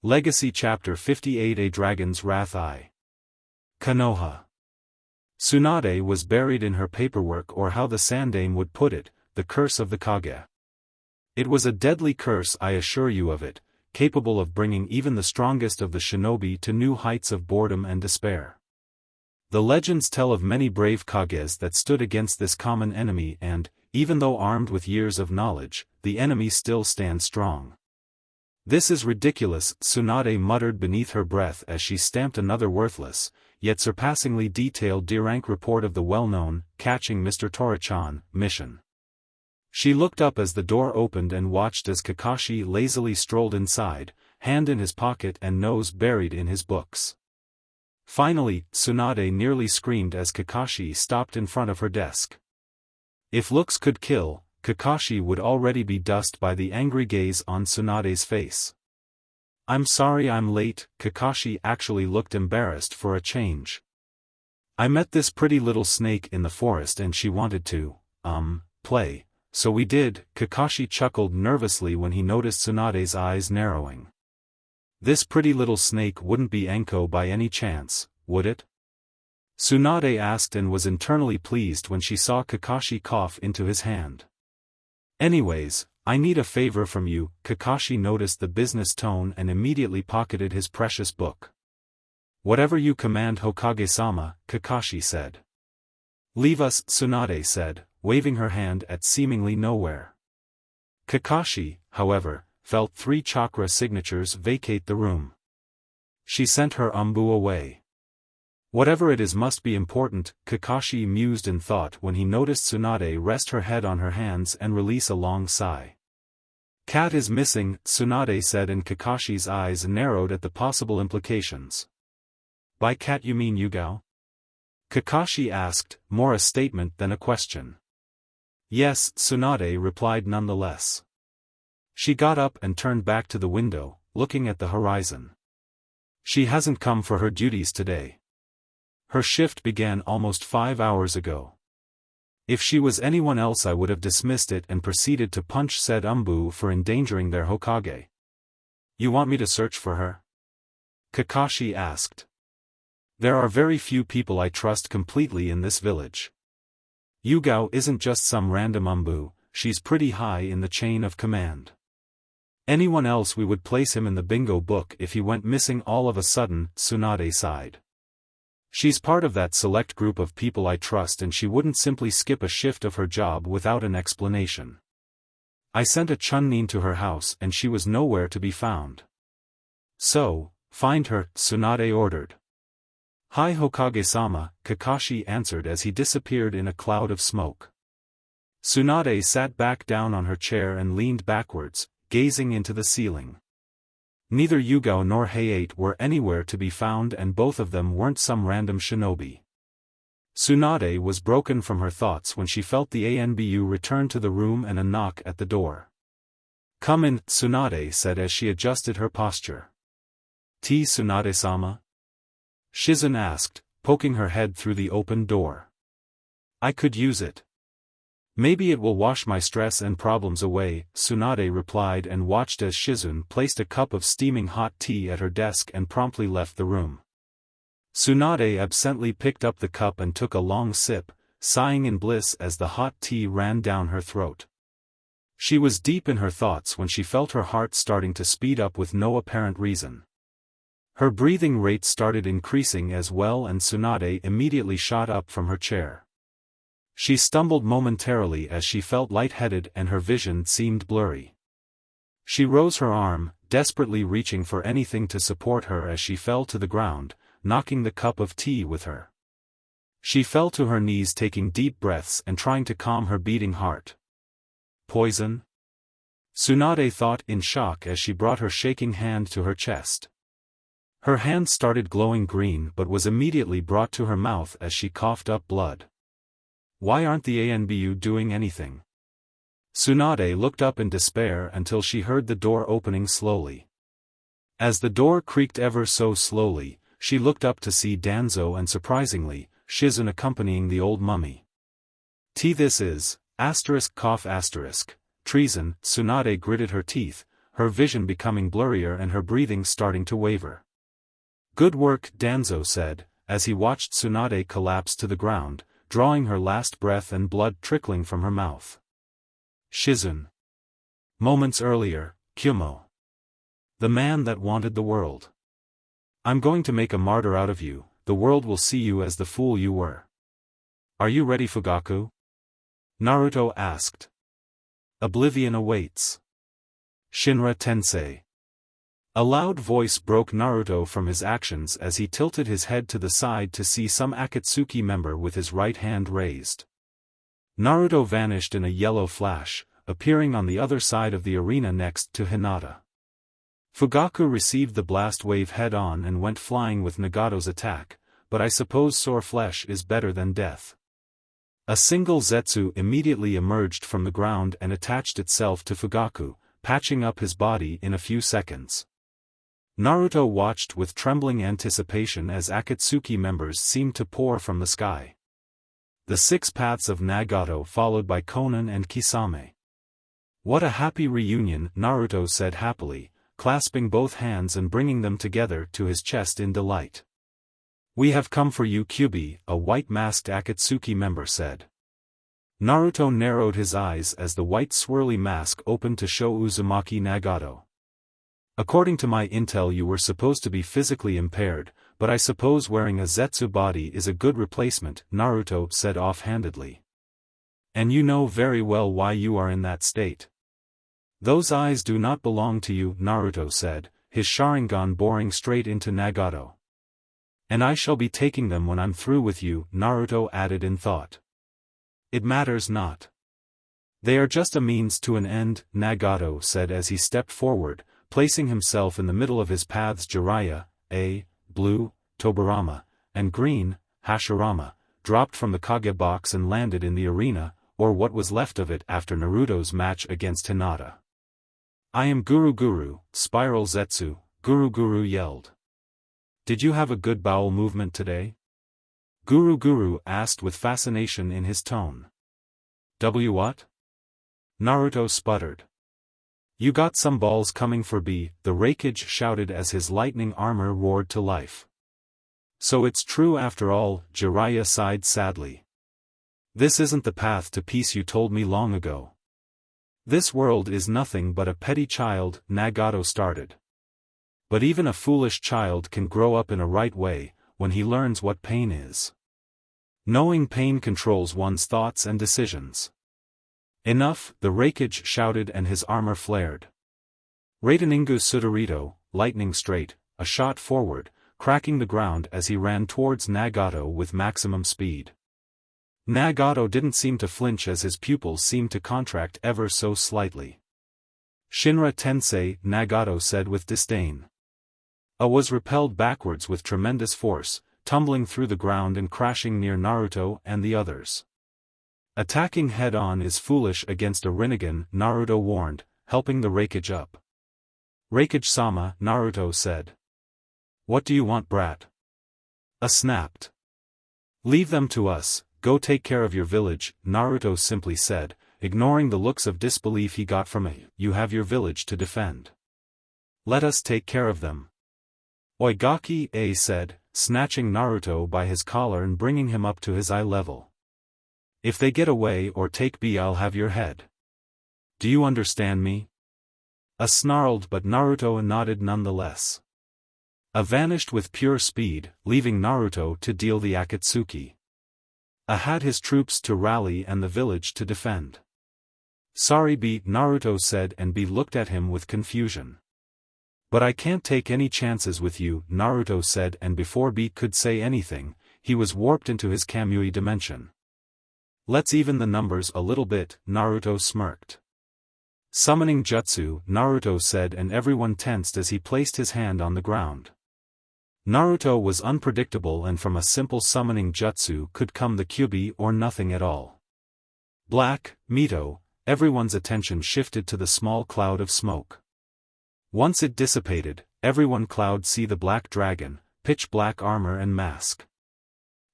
Legacy Chapter 58 A Dragon's Wrath I. Konoha. Tsunade was buried in her paperwork, or how the Sandane would put it, the curse of the Kage. It was a deadly curse, I assure you of it, capable of bringing even the strongest of the shinobi to new heights of boredom and despair. The legends tell of many brave Kages that stood against this common enemy and, even though armed with years of knowledge, the enemy still stands strong. "This is ridiculous," Tsunade muttered beneath her breath as she stamped another worthless, yet surpassingly detailed D-rank report of the well-known, catching Mr. Torichan, mission. She looked up as the door opened and watched as Kakashi lazily strolled inside, hand in his pocket and nose buried in his books. Finally, Tsunade nearly screamed as Kakashi stopped in front of her desk. If looks could kill, Kakashi would already be dust by the angry gaze on Tsunade's face. "I'm sorry I'm late." Kakashi actually looked embarrassed for a change. "I met this pretty little snake in the forest and she wanted to, play, so we did." Kakashi chuckled nervously when he noticed Tsunade's eyes narrowing. "This pretty little snake wouldn't be Anko by any chance, would it?" Tsunade asked, and was internally pleased when she saw Kakashi cough into his hand. "Anyways, I need a favor from you." Kakashi noticed the business tone and immediately pocketed his precious book. "Whatever you command, Hokage-sama," Kakashi said. "Leave us," Tsunade said, waving her hand at seemingly nowhere. Kakashi, however, felt 3 chakra signatures vacate the room. She sent her away. Whatever it is must be important, Kakashi mused in thought when he noticed Tsunade rest her head on her hands and release a long sigh. "Cat is missing," Tsunade said, and Kakashi's eyes narrowed at the possible implications. "By cat you mean Yugao?" Kakashi asked, more a statement than a question. "Yes," Tsunade replied nonetheless. She got up and turned back to the window, looking at the horizon. "She hasn't come for her duties today. Her shift began almost 5 hours ago. If she was anyone else I would have dismissed it and proceeded to punch said for endangering their Hokage." "You want me to search for her?" Kakashi asked. "There are very few people I trust completely in this village. Yugao isn't just some random she's pretty high in the chain of command. Anyone else we would place him in the bingo book if he went missing all of a sudden." Tsunade sighed. "She's part of that select group of people I trust, and she wouldn't simply skip a shift of her job without an explanation. I sent a chunnin to her house and she was nowhere to be found. So, find her," Tsunade ordered. "Hi Hokage-sama," Kakashi answered as he disappeared in a cloud of smoke. Tsunade sat back down on her chair and leaned backwards, gazing into the ceiling. Neither Yugao nor Hayate were anywhere to be found, and both of them weren't some random shinobi. Tsunade was broken from her thoughts when she felt the ANBU return to the room and a knock at the door. "Come in," Tsunade said as she adjusted her posture. "Tsunade-sama?" Shizun asked, poking her head through the open door. "I could use it. Maybe it will wash my stress and problems away," Tsunade replied, and watched as Shizun placed a cup of steaming hot tea at her desk and promptly left the room. Tsunade absently picked up the cup and took a long sip, sighing in bliss as the hot tea ran down her throat. She was deep in her thoughts when she felt her heart starting to speed up with no apparent reason. Her breathing rate started increasing as well, and Tsunade immediately shot up from her chair. She stumbled momentarily as she felt lightheaded and her vision seemed blurry. She rose her arm, desperately reaching for anything to support her as she fell to the ground, knocking the cup of tea with her. She fell to her knees, taking deep breaths and trying to calm her beating heart. "Poison?" Tsunade thought in shock as she brought her shaking hand to her chest. Her hand started glowing green but was immediately brought to her mouth as she coughed up blood. "Why aren't the ANBU doing anything?" Tsunade looked up in despair until she heard the door opening slowly. As the door creaked ever so slowly, she looked up to see Danzo and, surprisingly, Shizun accompanying the old mummy. "This is, **, treason." Tsunade gritted her teeth, her vision becoming blurrier and her breathing starting to waver. "Good work," Danzo said, as he watched Tsunade collapse to the ground, drawing her last breath and blood trickling from her mouth. Shizun. Moments earlier, Kyumo. The man that wanted the world. "I'm going to make a martyr out of you, the world will see you as the fool you were. Are you ready, Fugaku?" Naruto asked. "Oblivion awaits." Shinra Tensei. A loud voice broke Naruto from his actions as he tilted his head to the side to see some Akatsuki member with his right hand raised. Naruto vanished in a yellow flash, appearing on the other side of the arena next to Hinata. Fugaku received the blast wave head-on and went flying with Nagato's attack, but I suppose sore flesh is better than death. A single Zetsu immediately emerged from the ground and attached itself to Fugaku, patching up his body in a few seconds. Naruto watched with trembling anticipation as Akatsuki members seemed to pour from the sky. The 6 paths of Nagato followed by Konan and Kisame. "What a happy reunion," Naruto said happily, clasping both hands and bringing them together to his chest in delight. "We have come for you, Kyubi," a white-masked Akatsuki member said. Naruto narrowed his eyes as the white swirly mask opened to show Uzumaki Nagato. "According to my intel, you were supposed to be physically impaired, but I suppose wearing a Zetsu body is a good replacement," Naruto said offhandedly. "And you know very well why you are in that state." "Those eyes do not belong to you," Naruto said, his Sharingan boring straight into Nagato. "And I shall be taking them when I'm through with you," Naruto added in thought. "It matters not. They are just a means to an end," Nagato said as he stepped forward, placing himself in the middle of his paths. Jiraiya, blue, Tobirama, and green, Hashirama, dropped from the Kage box and landed in the arena, or what was left of it after Naruto's match against Hinata. "I am Guru, Spiral Zetsu," Guru yelled. "Did you have a good bowel movement today?" Guru asked with fascination in his tone. What?" Naruto sputtered. "You got some balls coming for B," the Raikage shouted as his lightning armor roared to life. "So it's true after all," Jiraiya sighed sadly. "This isn't the path to peace you told me long ago. This world is nothing but a petty child," Nagato started. "But even a foolish child can grow up in a right way, when he learns what pain is. Knowing pain controls one's thoughts and decisions." "Enough," the Raikage shouted and his armor flared. Raiteningu Sudorito, lightning straight, a shot forward, cracking the ground as he ran towards Nagato with maximum speed. Nagato didn't seem to flinch as his pupils seemed to contract ever so slightly. "Shinra Tensei," Nagato said with disdain. Was repelled backwards with tremendous force, tumbling through the ground and crashing near Naruto and the others. "Attacking head-on is foolish against a Rinnegan," Naruto warned, helping the Raikage up. "Raikage-sama," Naruto said. "What do you want, brat?" Snapped. "Leave them to us, go take care of your village," Naruto simply said, ignoring the looks of disbelief he got from "You have your village to defend. Let us take care of them." Oigaki said, snatching Naruto by his collar and bringing him up to his eye level. "If they get away or take B, I'll have your head. Do you understand me?" Snarled, but Naruto nodded nonetheless. Vanished with pure speed, leaving Naruto to deal the Akatsuki. Had his troops to rally and the village to defend. "Sorry B," Naruto said, and B looked at him with confusion. "But I can't take any chances with you," Naruto said, and before B could say anything, he was warped into his Kamui dimension. "Let's even the numbers a little bit," Naruto smirked. "Summoning jutsu," Naruto said, and everyone tensed as he placed his hand on the ground. Naruto was unpredictable, and from a simple summoning jutsu could come the Kyubi or nothing at all. Black, Mito, everyone's attention shifted to the small cloud of smoke. Once it dissipated, everyone could see the black dragon, pitch black armor and mask.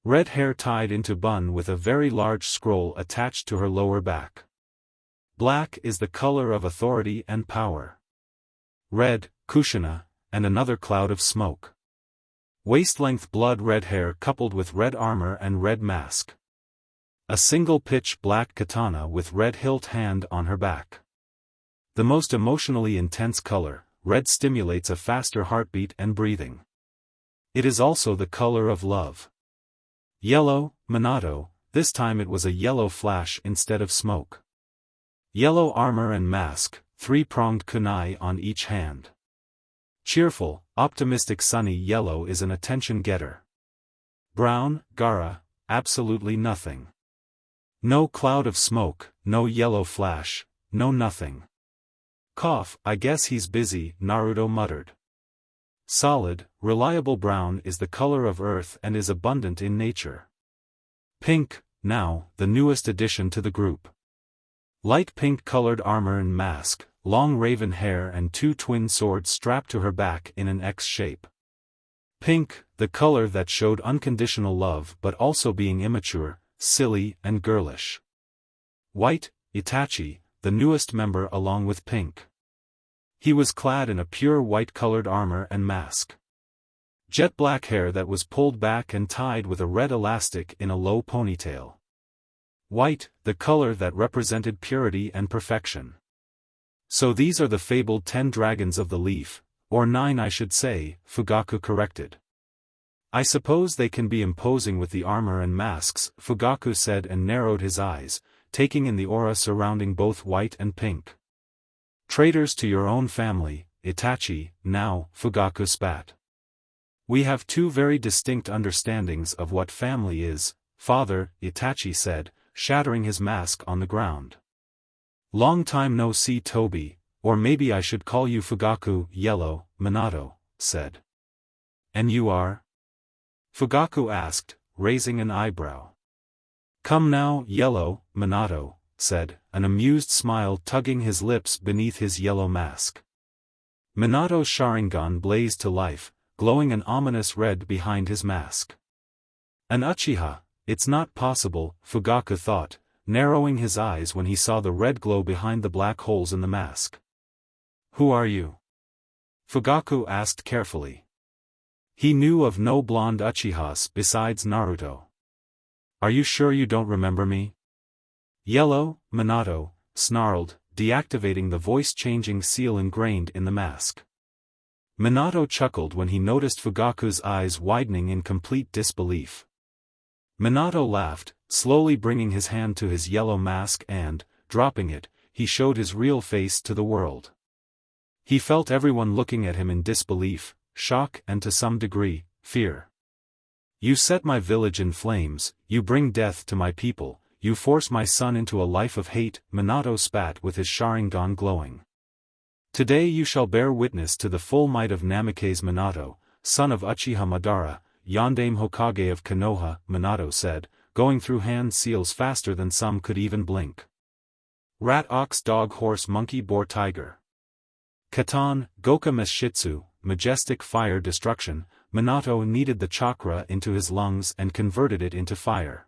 Red hair tied into bun with a very large scroll attached to her lower back. Black is the color of authority and power. red, Kushina, and another cloud of smoke. Waist-length blood-red hair coupled with red armor and red mask. A single pitch-black katana with red hilt hand on her back. The most emotionally intense color, red stimulates a faster heartbeat and breathing. It is also the color of love. Yellow, Minato, this time it was a yellow flash instead of smoke. Yellow armor and mask, three-pronged kunai on each hand. Cheerful, optimistic sunny yellow is an attention-getter. Brown, Gaara, absolutely nothing. No cloud of smoke, no yellow flash, no nothing. Cough, I guess he's busy, Naruto muttered. Solid, reliable brown is the color of earth and is abundant in nature. Pink, now, the newest addition to the group. Light pink-colored armor and mask, long raven hair and two twin swords strapped to her back in an X shape. Pink, the color that showed unconditional love but also being immature, silly and girlish. White, Itachi, the newest member along with Pink. He was clad in a pure white-colored armor and mask. Jet black hair that was pulled back and tied with a red elastic in a low ponytail. White, the color that represented purity and perfection. So these are the fabled 10 dragons of the leaf, or 9 I should say, Fugaku corrected. I suppose they can be imposing with the armor and masks, Fugaku said and narrowed his eyes, taking in the aura surrounding both white and pink. Traitors to your own family, Itachi, now, Fugaku spat. We have two very distinct understandings of what family is, father, Itachi said, shattering his mask on the ground. Long time no see Tobi, or maybe I should call you Fugaku, Yellow, Minato, said. And you are? Fugaku asked, raising an eyebrow. Come now, Yellow, Minato, said, an amused smile tugging his lips beneath his yellow mask. Minato's Sharingan blazed to life, glowing an ominous red behind his mask. An Uchiha, it's not possible, Fugaku thought, narrowing his eyes when he saw the red glow behind the black holes in the mask. Who are you? Fugaku asked carefully. He knew of no blonde Uchihas besides Naruto. Are you sure you don't remember me? Yellow, Minato, snarled, deactivating the voice-changing seal ingrained in the mask. Minato chuckled when he noticed Fugaku's eyes widening in complete disbelief. Minato laughed, slowly bringing his hand to his yellow mask and, dropping it, he showed his real face to the world. He felt everyone looking at him in disbelief, shock and to some degree, fear. You set my village in flames, you bring death to my people, you force my son into a life of hate, Minato spat with his Sharingan glowing. Today you shall bear witness to the full might of Namikaze Minato, son of Uchiha Madara, Yondaime Hokage of Konoha, Minato said, going through hand seals faster than some could even blink. Rat ox dog horse monkey boar tiger. Katan, Goka Meshitsu, majestic fire destruction, Minato kneaded the chakra into his lungs and converted it into fire.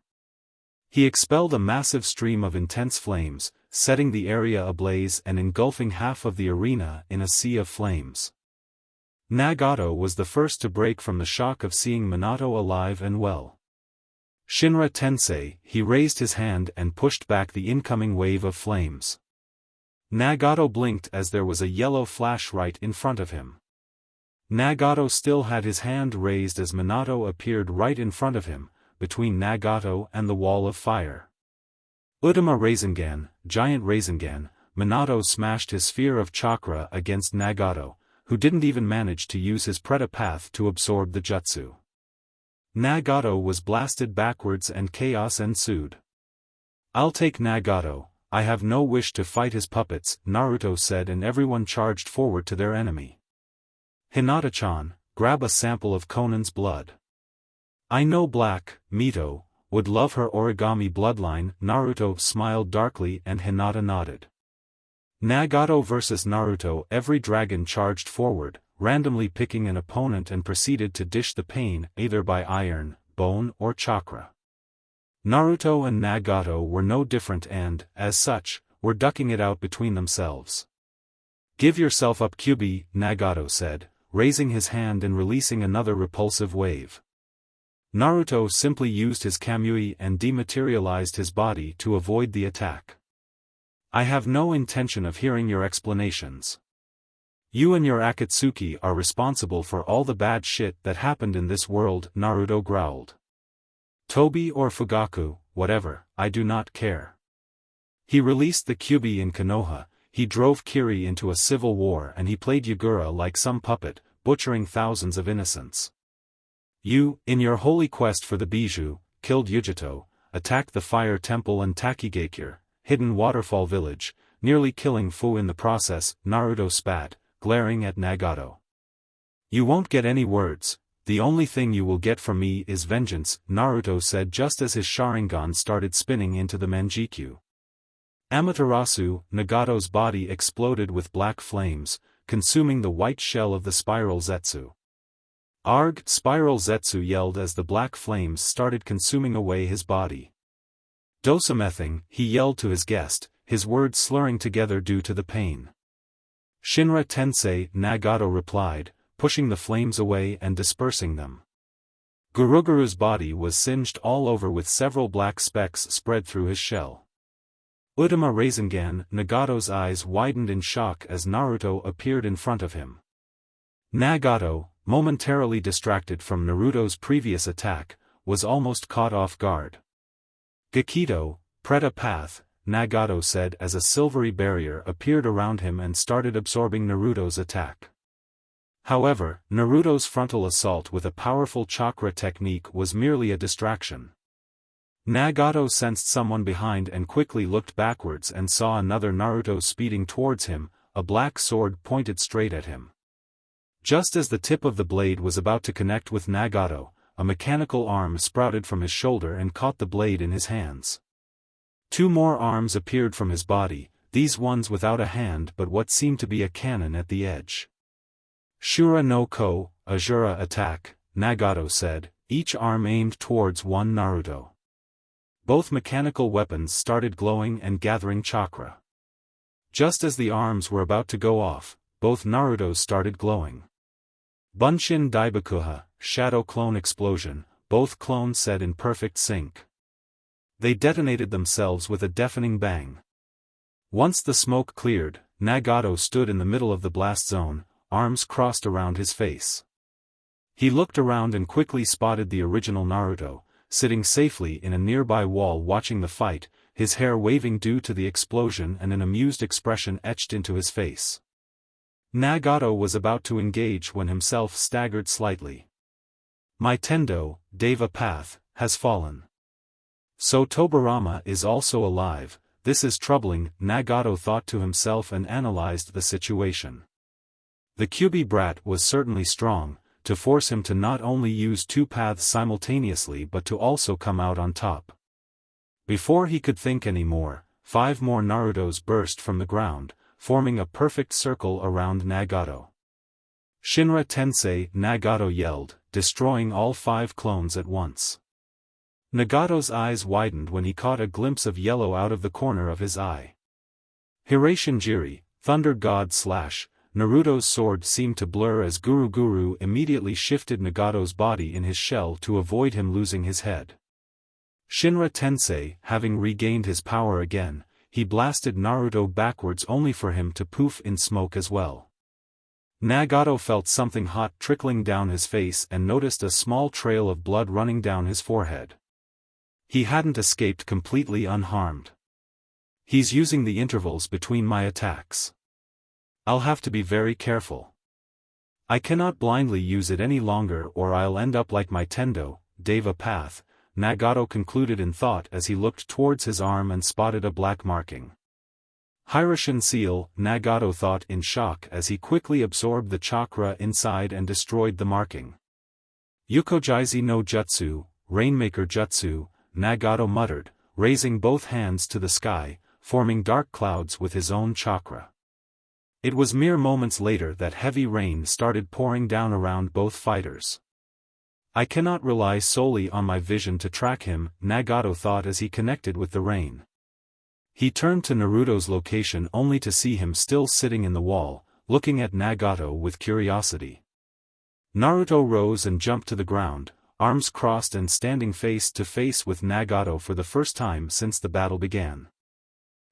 He expelled a massive stream of intense flames, setting the area ablaze and engulfing half of the arena in a sea of flames. Nagato was the first to break from the shock of seeing Minato alive and well. Shinra Tensei, he raised his hand and pushed back the incoming wave of flames. Nagato blinked as there was a yellow flash right in front of him. Nagato still had his hand raised as Minato appeared right in front of him, between Nagato and the wall of fire. Utama Rasengan, giant Rasengan, Minato smashed his sphere of chakra against Nagato, who didn't even manage to use his Preta path to absorb the jutsu. Nagato was blasted backwards and chaos ensued. I'll take Nagato, I have no wish to fight his puppets, Naruto said, and everyone charged forward to their enemy. Hinata-chan, grab a sample of Conan's blood. I know Black, Mito, would love her origami bloodline, Naruto smiled darkly and Hinata nodded. Nagato versus Naruto. Every dragon charged forward, randomly picking an opponent and proceeded to dish the pain either by iron, bone or chakra. Naruto and Nagato were no different and, as such, were ducking it out between themselves. Give yourself up Kyubi, Nagato said, raising his hand and releasing another repulsive wave. Naruto simply used his Kamui and dematerialized his body to avoid the attack. I have no intention of hearing your explanations. You and your Akatsuki are responsible for all the bad shit that happened in this world, Naruto growled. Tobi or Fugaku, whatever, I do not care. He released the Kyubi in Konoha, he drove Kiri into a civil war and he played Yagura like some puppet, butchering thousands of innocents. You, in your holy quest for the Bijou, killed Yujito, attacked the Fire Temple and Takigakure, hidden waterfall village, nearly killing Fu in the process, Naruto spat, glaring at Nagato. You won't get any words, the only thing you will get from me is vengeance, Naruto said just as his Sharingan started spinning into the Manjikyu. Amaterasu, Nagato's body exploded with black flames, consuming the white shell of the Spiral Zetsu. Arg! Spiral Zetsu yelled as the black flames started consuming away his body. Dosamething, he yelled to his guest, his words slurring together due to the pain. Shinra Tensei, Nagato replied, pushing the flames away and dispersing them. Guruguru's body was singed all over with several black specks spread through his shell. Utama Rasengan, Nagato's eyes widened in shock as Naruto appeared in front of him. Nagato, momentarily distracted from Naruto's previous attack, was almost caught off guard. Gakito, Preta Path, Nagato said as a silvery barrier appeared around him and started absorbing Naruto's attack. However, Naruto's frontal assault with a powerful chakra technique was merely a distraction. Nagato sensed someone behind and quickly looked backwards and saw another Naruto speeding towards him, a black sword pointed straight at him. Just as the tip of the blade was about to connect with Nagato, a mechanical arm sprouted from his shoulder and caught the blade in his hands. Two more arms appeared from his body, these ones without a hand but what seemed to be a cannon at the edge. Shura no Ko, Azura attack, Nagato said, each arm aimed towards one Naruto. Both mechanical weapons started glowing and gathering chakra. Just as the arms were about to go off, both Narutos started glowing. Bunshin Daibakuha, Shadow Clone Explosion, both clones said in perfect sync. They detonated themselves with a deafening bang. Once the smoke cleared, Nagato stood in the middle of the blast zone, arms crossed around his face. He looked around and quickly spotted the original Naruto, sitting safely in a nearby wall watching the fight, his hair waving due to the explosion and an amused expression etched into his face. Nagato was about to engage when himself staggered slightly. My Tendo, Deva Path, has fallen. So Tobirama is also alive, this is troubling, Nagato thought to himself and analyzed the situation. The Kyubi brat was certainly strong, to force him to not only use two paths simultaneously but to also come out on top. Before he could think any more, 5 more Narutos burst from the ground, forming a perfect circle around Nagato. Shinra Tensei, Nagato yelled, destroying all 5 clones at once. Nagato's eyes widened when he caught a glimpse of yellow out of the corner of his eye. Hirashinjiri, Thunder God / Naruto's sword seemed to blur as Guru immediately shifted Nagato's body in his shell to avoid him losing his head. Shinra Tensei, having regained his power again, he blasted Naruto backwards only for him to poof in smoke as well. Nagato felt something hot trickling down his face and noticed a small trail of blood running down his forehead. He hadn't escaped completely unharmed. He's using the intervals between my attacks. I'll have to be very careful. I cannot blindly use it any longer or I'll end up like my Tendo, Deva Path, Nagato concluded in thought as he looked towards his arm and spotted a black marking. Hirashin Seal, Nagato thought in shock as he quickly absorbed the chakra inside and destroyed the marking. Yukojizi no Jutsu, Rainmaker Jutsu, Nagato muttered, raising both hands to the sky, forming dark clouds with his own chakra. It was mere moments later that heavy rain started pouring down around both fighters. I cannot rely solely on my vision to track him, Nagato thought as he connected with the rain. He turned to Naruto's location only to see him still sitting in the wall, looking at Nagato with curiosity. Naruto rose and jumped to the ground, arms crossed and standing face to face with Nagato for the first time since the battle began.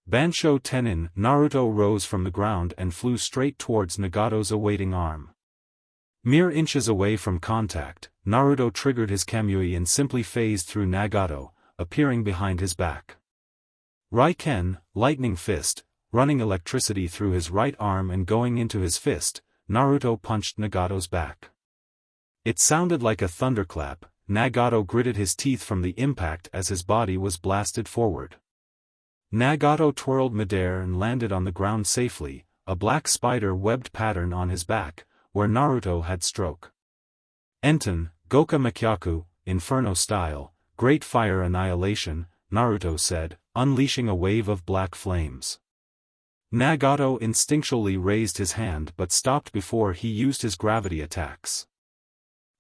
Bansho Tenin. Naruto rose from the ground and flew straight towards Nagato's awaiting arm. Mere inches away from contact, Naruto triggered his Kamui and simply phased through Nagato, appearing behind his back. Raiken, lightning fist, running electricity through his right arm and going into his fist, Naruto punched Nagato's back. It sounded like a thunderclap. Nagato gritted his teeth from the impact as his body was blasted forward. Nagato twirled midair and landed on the ground safely, a black spider-webbed pattern on his back, where Naruto had struck. Enten, Goka Makyaku, Inferno style, Great Fire Annihilation, Naruto said, unleashing a wave of black flames. Nagato instinctually raised his hand but stopped before he used his gravity attacks.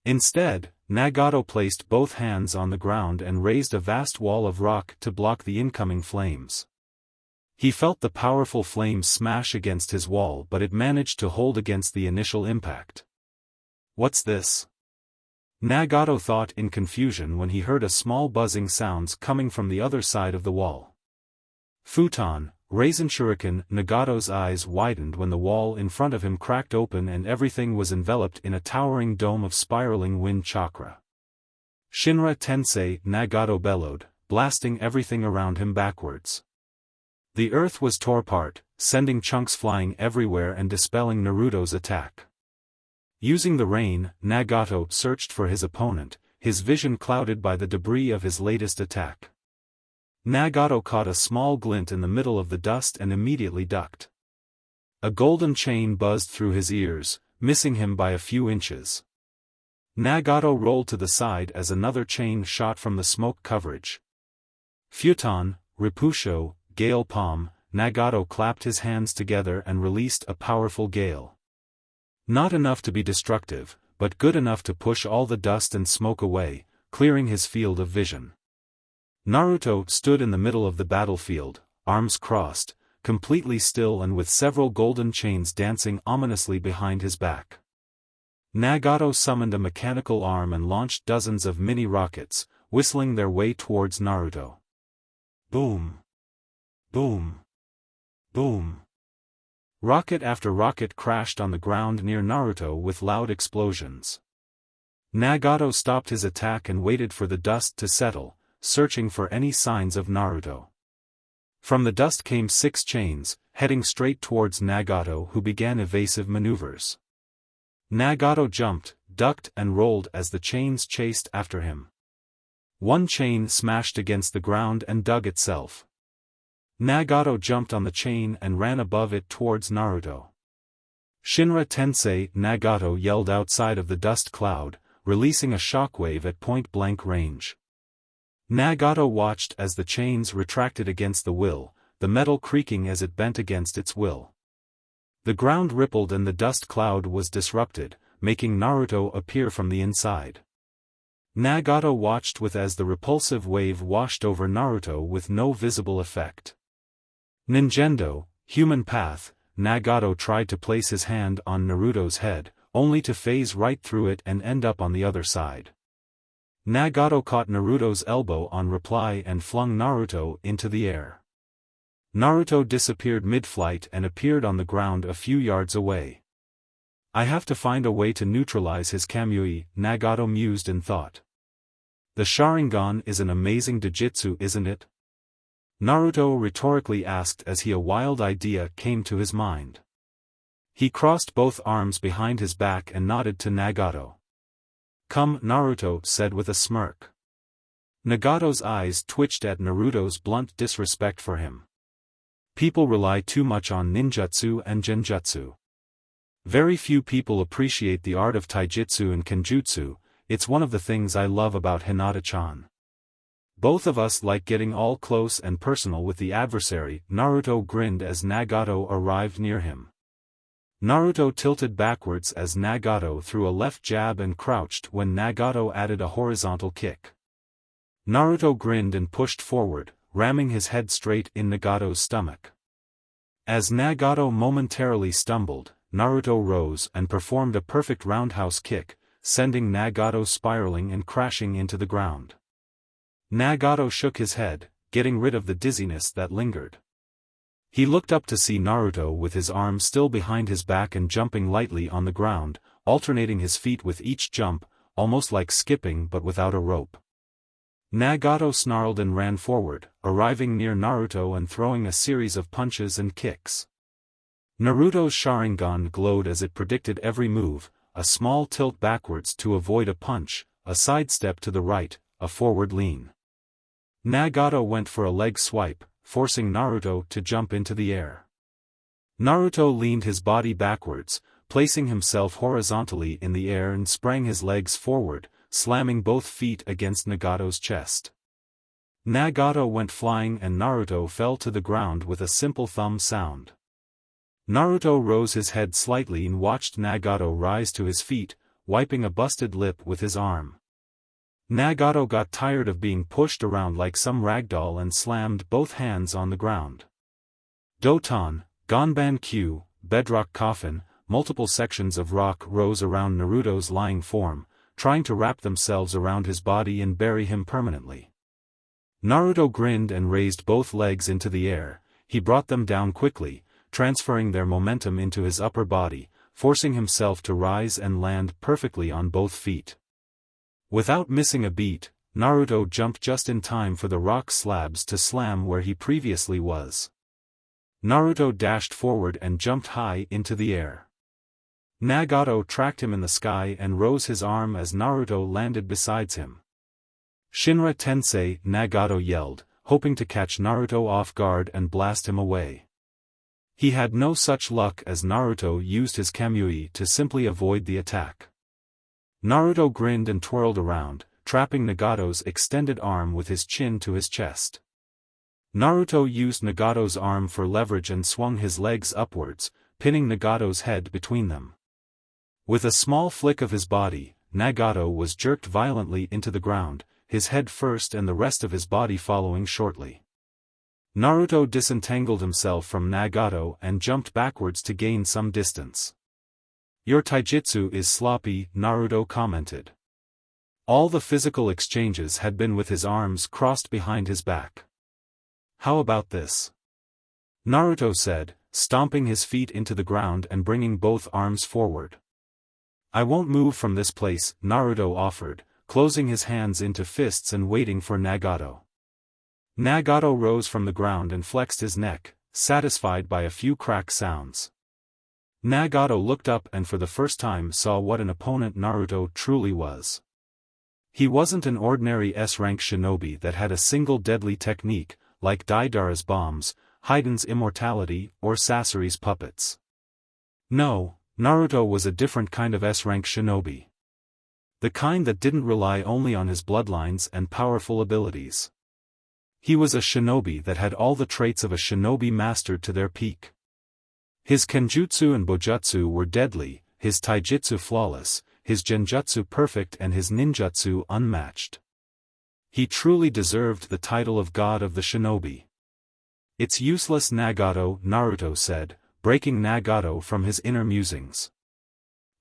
Instead, Nagato placed both hands on the ground and raised a vast wall of rock to block the incoming flames. He felt the powerful flames smash against his wall, but it managed to hold against the initial impact. What's this? Nagato thought in confusion when he heard a small buzzing sounds coming from the other side of the wall. Futon, Raisin Shuriken. Nagato's eyes widened when the wall in front of him cracked open and everything was enveloped in a towering dome of spiraling wind chakra. Shinra Tensei. Nagato bellowed, blasting everything around him backwards. The earth was torn apart, sending chunks flying everywhere and dispelling Naruto's attack. Using the rain, Nagato searched for his opponent, his vision clouded by the debris of his latest attack. Nagato caught a small glint in the middle of the dust and immediately ducked. A golden chain buzzed through his ears, missing him by a few inches. Nagato rolled to the side as another chain shot from the smoke coverage. Futon, Ripusho, Gale Palm. Nagato clapped his hands together and released a powerful gale. Not enough to be destructive, but good enough to push all the dust and smoke away, clearing his field of vision. Naruto stood in the middle of the battlefield, arms crossed, completely still and with several golden chains dancing ominously behind his back. Nagato summoned a mechanical arm and launched dozens of mini rockets, whistling their way towards Naruto. Boom! Boom! Boom! Rocket after rocket crashed on the ground near Naruto with loud explosions. Nagato stopped his attack and waited for the dust to settle, searching for any signs of Naruto. From the dust came 6 chains, heading straight towards Nagato, who began evasive maneuvers. Nagato jumped, ducked and rolled as the chains chased after him. One chain smashed against the ground and dug itself. Nagato jumped on the chain and ran above it towards Naruto. Shinra Tensei. Nagato yelled outside of the dust cloud, releasing a shockwave at point-blank range. Nagato watched as the chains retracted against the will, the metal creaking as it bent against its will. The ground rippled and the dust cloud was disrupted, making Naruto appear from the inside. Nagato watched as the repulsive wave washed over Naruto with no visible effect. Ninjendo, Human Path. Nagato tried to place his hand on Naruto's head, only to phase right through it and end up on the other side. Nagato caught Naruto's elbow on reply and flung Naruto into the air. Naruto disappeared mid-flight and appeared on the ground a few yards away. I have to find a way to neutralize his Kamui, Nagato mused in thought. The Sharingan is an amazing Dojutsu, isn't it? Naruto rhetorically asked as a wild idea came to his mind. He crossed both arms behind his back and nodded to Nagato. Come, Naruto said with a smirk. Nagato's eyes twitched at Naruto's blunt disrespect for him. People rely too much on ninjutsu and genjutsu. Very few people appreciate the art of taijutsu and kenjutsu. It's one of the things I love about Hinata-chan. Both of us like getting all close and personal with the adversary. Naruto grinned as Nagato arrived near him. Naruto tilted backwards as Nagato threw a left jab and crouched when Nagato added a horizontal kick. Naruto grinned and pushed forward, ramming his head straight in Nagato's stomach. As Nagato momentarily stumbled, Naruto rose and performed a perfect roundhouse kick, sending Nagato spiraling and crashing into the ground. Nagato shook his head, getting rid of the dizziness that lingered. He looked up to see Naruto with his arm still behind his back and jumping lightly on the ground, alternating his feet with each jump, almost like skipping but without a rope. Nagato snarled and ran forward, arriving near Naruto and throwing a series of punches and kicks. Naruto's Sharingan glowed as it predicted every move, a small tilt backwards to avoid a punch, a sidestep to the right, a forward lean. Nagato went for a leg swipe, forcing Naruto to jump into the air. Naruto leaned his body backwards, placing himself horizontally in the air and sprang his legs forward, slamming both feet against Nagato's chest. Nagato went flying and Naruto fell to the ground with a simple thumb sound. Naruto rose his head slightly and watched Nagato rise to his feet, wiping a busted lip with his arm. Nagato got tired of being pushed around like some ragdoll and slammed both hands on the ground. Doton, Ganban Q, bedrock coffin, multiple sections of rock rose around Naruto's lying form, trying to wrap themselves around his body and bury him permanently. Naruto grinned and raised both legs into the air. He brought them down quickly, transferring their momentum into his upper body, forcing himself to rise and land perfectly on both feet. Without missing a beat, Naruto jumped just in time for the rock slabs to slam where he previously was. Naruto dashed forward and jumped high into the air. Nagato tracked him in the sky and rose his arm as Naruto landed beside him. Shinra Tensei, Nagato yelled, hoping to catch Naruto off guard and blast him away. He had no such luck as Naruto used his Kamui to simply avoid the attack. Naruto grinned and twirled around, trapping Nagato's extended arm with his chin to his chest. Naruto used Nagato's arm for leverage and swung his legs upwards, pinning Nagato's head between them. With a small flick of his body, Nagato was jerked violently into the ground, his head first and the rest of his body following shortly. Naruto disentangled himself from Nagato and jumped backwards to gain some distance. "Your taijutsu is sloppy," Naruto commented. All the physical exchanges had been with his arms crossed behind his back. "How about this?" Naruto said, stomping his feet into the ground and bringing both arms forward. "I won't move from this place," Naruto offered, closing his hands into fists and waiting for Nagato. Nagato rose from the ground and flexed his neck, satisfied by a few crack sounds. Nagato looked up and for the first time saw what an opponent Naruto truly was. He wasn't an ordinary S-rank shinobi that had a single deadly technique, like Deidara's bombs, Haiden's immortality, or Sasori's puppets. No, Naruto was a different kind of S-rank shinobi. The kind that didn't rely only on his bloodlines and powerful abilities. He was a shinobi that had all the traits of a shinobi mastered to their peak. His kenjutsu and bojutsu were deadly, his taijutsu flawless, his genjutsu perfect and his ninjutsu unmatched. He truly deserved the title of God of the shinobi. "It's useless, Nagato," Naruto said, breaking Nagato from his inner musings.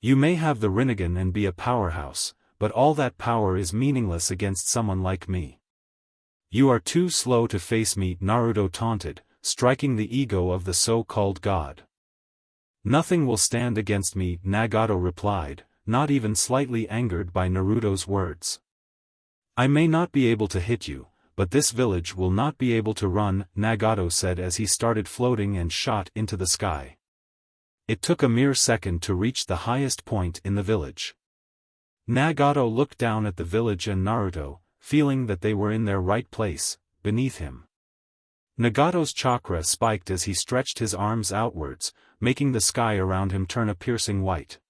"You may have the Rinnegan and be a powerhouse, but all that power is meaningless against someone like me. You are too slow to face me," Naruto taunted, striking the ego of the so-called god. "Nothing will stand against me," Nagato replied, not even slightly angered by Naruto's words. "I may not be able to hit you, but this village will not be able to run," Nagato said as he started floating and shot into the sky. It took a mere second to reach the highest point in the village. Nagato looked down at the village and Naruto, feeling that they were in their right place, beneath him. Nagato's chakra spiked as he stretched his arms outwards, making the sky around him turn a piercing white.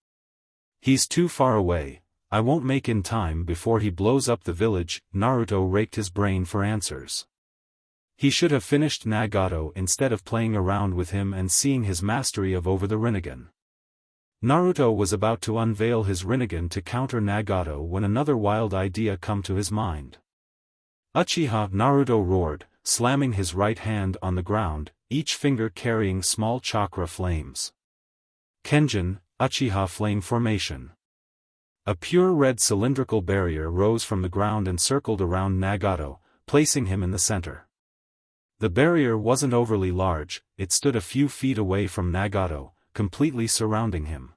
"He's too far away, I won't make in time before he blows up the village," Naruto raked his brain for answers. He should have finished Nagato instead of playing around with him and seeing his mastery of over the Rinnegan. Naruto was about to unveil his Rinnegan to counter Nagato when another wild idea come to his mind. "Uchiha!" Naruto roared, slamming his right hand on the ground, each finger carrying small chakra flames. Kenjin, Uchiha Flame Formation. A pure red cylindrical barrier rose from the ground and circled around Nagato, placing him in the center. The barrier wasn't overly large, it stood a few feet away from Nagato, completely surrounding him.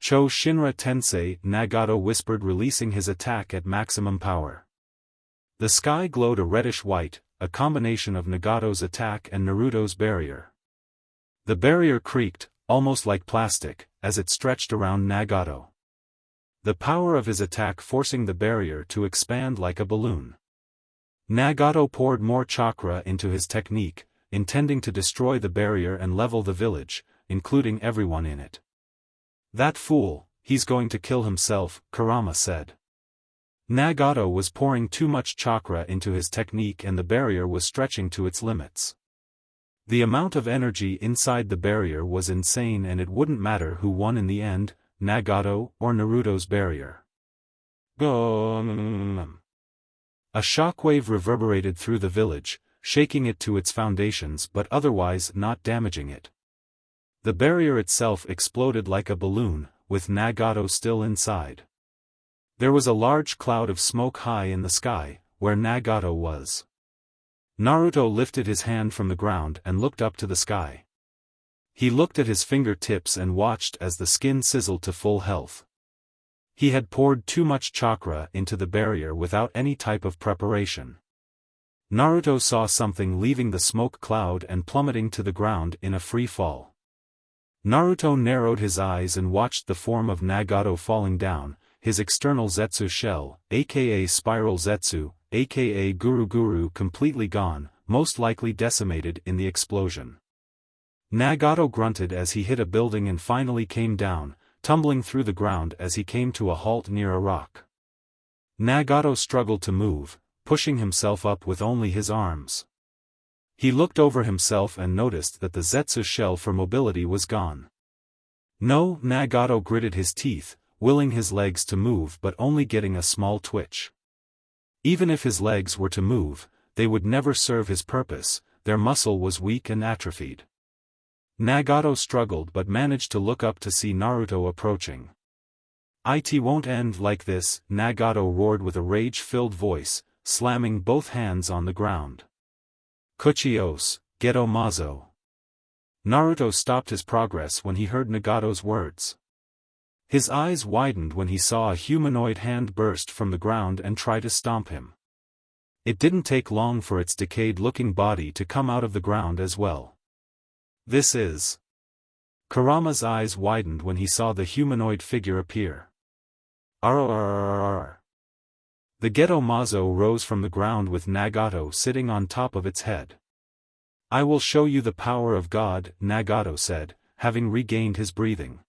Cho Shinra Tensei, Nagato whispered, releasing his attack at maximum power. The sky glowed a reddish white, a combination of Nagato's attack and Naruto's barrier. The barrier creaked, almost like plastic, as it stretched around Nagato. The power of his attack forcing the barrier to expand like a balloon. Nagato poured more chakra into his technique, intending to destroy the barrier and level the village, including everyone in it. That fool, he's going to kill himself, Kurama said. Nagato was pouring too much chakra into his technique and the barrier was stretching to its limits. The amount of energy inside the barrier was insane and it wouldn't matter who won in the end, Nagato or Naruto's barrier. A shockwave reverberated through the village, shaking it to its foundations but otherwise not damaging it. The barrier itself exploded like a balloon, with Nagato still inside. There was a large cloud of smoke high in the sky, where Nagato was. Naruto lifted his hand from the ground and looked up to the sky. He looked at his fingertips and watched as the skin sizzled to full health. He had poured too much chakra into the barrier without any type of preparation. Naruto saw something leaving the smoke cloud and plummeting to the ground in a free fall. Naruto narrowed his eyes and watched the form of Nagato falling down, his external Zetsu shell, aka Spiral Zetsu, aka Guru completely gone, most likely decimated in the explosion. Nagato grunted as he hit a building and finally came down, tumbling through the ground as he came to a halt near a rock. Nagato struggled to move, pushing himself up with only his arms. He looked over himself and noticed that the Zetsu shell for mobility was gone. No, Nagato gritted his teeth, willing his legs to move but only getting a small twitch. Even if his legs were to move, they would never serve his purpose, their muscle was weak and atrophied. Nagato struggled but managed to look up to see Naruto approaching. "It won't end like this," Nagato roared with a rage-filled voice, slamming both hands on the ground. "Kuchios, Geto Mazo." Naruto stopped his progress when he heard Nagato's words. His eyes widened when he saw a humanoid hand burst from the ground and try to stomp him. It didn't take long for its decayed-looking body to come out of the ground as well. "This is..." Kurama's eyes widened when he saw the humanoid figure appear. Arr. The Geto Mazo rose from the ground with Nagato sitting on top of its head. "I will show you the power of God," Nagato said, having regained his breathing.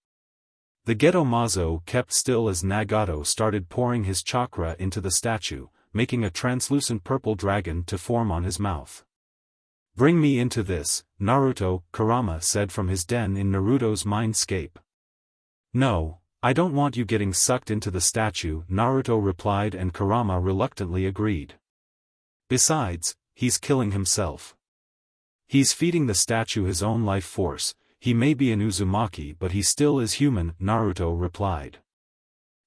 The Geto Mazo kept still as Nagato started pouring his chakra into the statue, making a translucent purple dragon to form on his mouth. "Bring me into this, Naruto," Kurama said from his den in Naruto's mindscape. "No, I don't want you getting sucked into the statue," Naruto replied, and Kurama reluctantly agreed. "Besides, he's killing himself. He's feeding the statue his own life force. He may be an Uzumaki but he still is human," Naruto replied.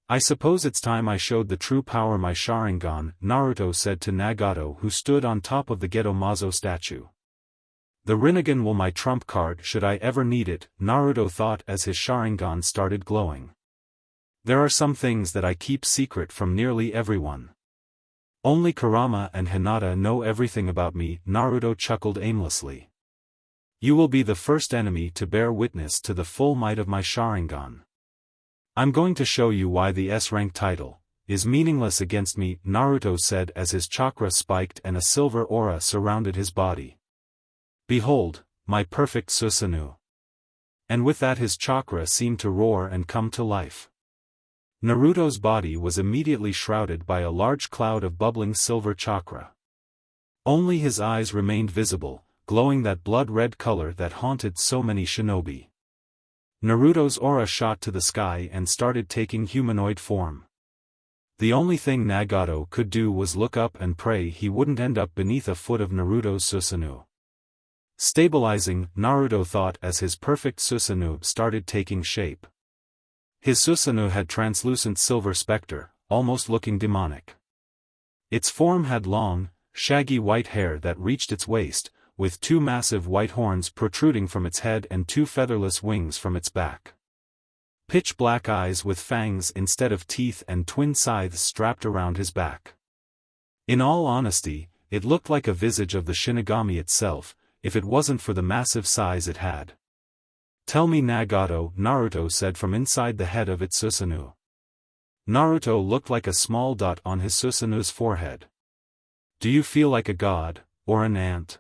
"I suppose it's time I showed the true power my Sharingan," Naruto said to Nagato, who stood on top of the Geto Mazo statue. "The Rinnegan will my trump card should I ever need it," Naruto thought as his Sharingan started glowing. "There are some things that I keep secret from nearly everyone. Only Kurama and Hinata know everything about me," Naruto chuckled aimlessly. "You will be the first enemy to bear witness to the full might of my Sharingan. I'm going to show you why the S-rank title is meaningless against me," Naruto said as his chakra spiked and a silver aura surrounded his body. "Behold, my perfect Susanoo." And with that his chakra seemed to roar and come to life. Naruto's body was immediately shrouded by a large cloud of bubbling silver chakra. Only his eyes remained visible, glowing that blood-red color that haunted so many shinobi. Naruto's aura shot to the sky and started taking humanoid form. The only thing Nagato could do was look up and pray he wouldn't end up beneath a foot of Naruto's Susanoo. Stabilizing, Naruto thought as his perfect Susanoo started taking shape. His Susanoo had translucent silver specter, almost looking demonic. Its form had long, shaggy white hair that reached its waist, with two massive white horns protruding from its head and two featherless wings from its back. Pitch black eyes with fangs instead of teeth and twin scythes strapped around his back. In all honesty, it looked like a visage of the Shinigami itself, if it wasn't for the massive size it had. "Tell me Nagato," Naruto said from inside the head of its Susanoo. Naruto looked like a small dot on his Susanoo's forehead. "Do you feel like a god, or an ant?"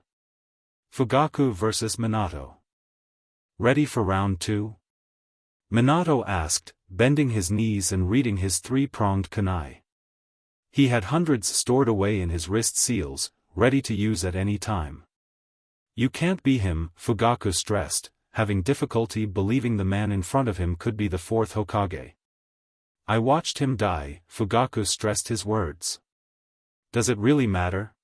Fugaku vs. Minato. Ready for round 2? Minato asked, bending his knees and reading his three-pronged kunai. He had hundreds stored away in his wrist seals, ready to use at any time. "You can't be him," Fugaku stressed, having difficulty believing the man in front of him could be the fourth Hokage. "I watched him die," Fugaku stressed his words. "Does it really matter?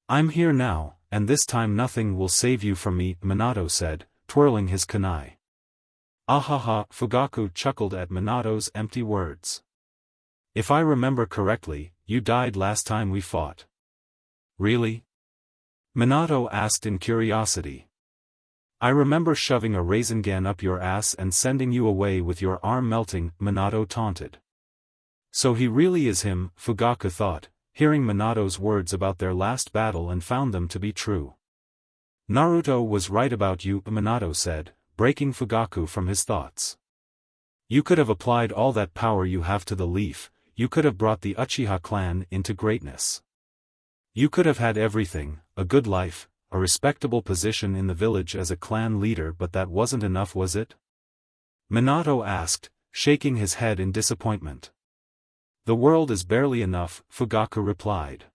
I'm here now, and this time nothing will save you from me," Minato said, twirling his kunai. "Ahaha," Fugaku chuckled at Minato's empty words. "If I remember correctly, you died last time we fought." "Really?" Minato asked in curiosity. "I remember shoving a Rasengan up your ass and sending you away with your arm melting," Minato taunted. So he really is him, Fugaku thought, hearing Minato's words about their last battle and found them to be true. "Naruto was right about you," Minato said, breaking Fugaku from his thoughts. "You could have applied all that power you have to the leaf, you could have brought the Uchiha clan into greatness. You could have had everything, a good life, a respectable position in the village as a clan leader, but that wasn't enough, was it?" Minato asked, shaking his head in disappointment. "The world is barely enough," Fugaku replied.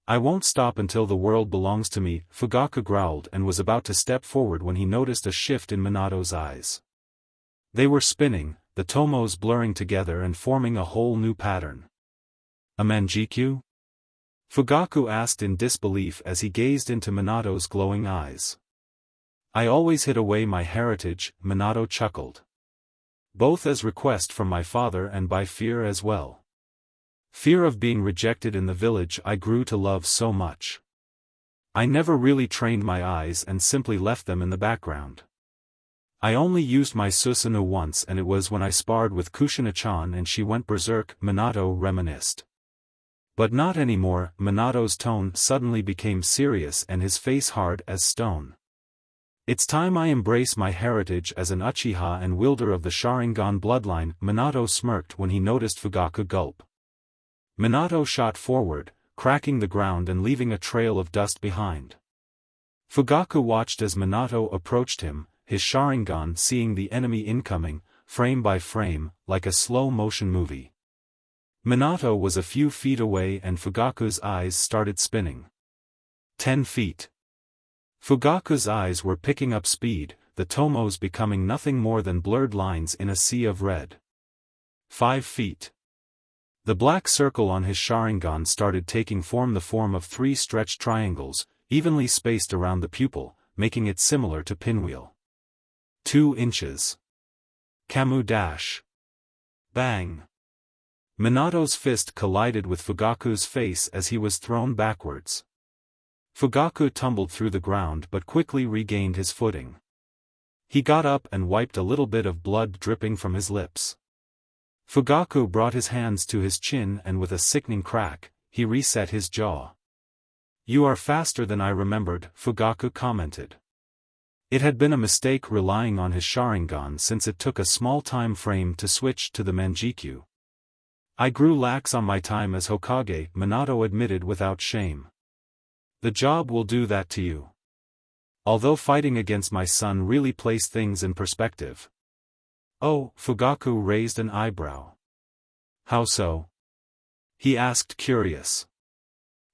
"I won't stop until the world belongs to me," Fugaku growled and was about to step forward when he noticed a shift in Minato's eyes. They were spinning, the tomos blurring together and forming a whole new pattern. "A manjikyu?" Fugaku asked in disbelief as he gazed into Minato's glowing eyes. "I always hid away my heritage," Minato chuckled. "Both as request from my father and by fear as well. Fear of being rejected in the village I grew to love so much. I never really trained my eyes and simply left them in the background. I only used my Susanoo once, and it was when I sparred with Kushina-chan and she went berserk," Minato reminisced. "But not anymore," Minato's tone suddenly became serious and his face hard as stone. "It's time I embrace my heritage as an Uchiha and wielder of the Sharingan bloodline," Minato smirked when he noticed Fugaku gulp. Minato shot forward, cracking the ground and leaving a trail of dust behind. Fugaku watched as Minato approached him, his Sharingan seeing the enemy incoming, frame by frame, like a slow-motion movie. Minato was a few feet away and Fugaku's eyes started spinning. 10 feet. Fugaku's eyes were picking up speed, the tomos becoming nothing more than blurred lines in a sea of red. 5 feet. The black circle on his Sharingan started taking form, the form of 3 stretched triangles, evenly spaced around the pupil, making it similar to pinwheel. 2 inches. Kamu dash. Bang. Minato's fist collided with Fugaku's face as he was thrown backwards. Fugaku tumbled through the ground but quickly regained his footing. He got up and wiped a little bit of blood dripping from his lips. Fugaku brought his hands to his chin and with a sickening crack, he reset his jaw. "You are faster than I remembered," Fugaku commented. It had been a mistake relying on his Sharingan since it took a small time frame to switch to the Manjikyu. "I grew lax on my time as Hokage," Minato admitted without shame. "The job will do that to you. Although fighting against my son really placed things in perspective." "Oh," Fugaku raised an eyebrow. "How so?" he asked, curious.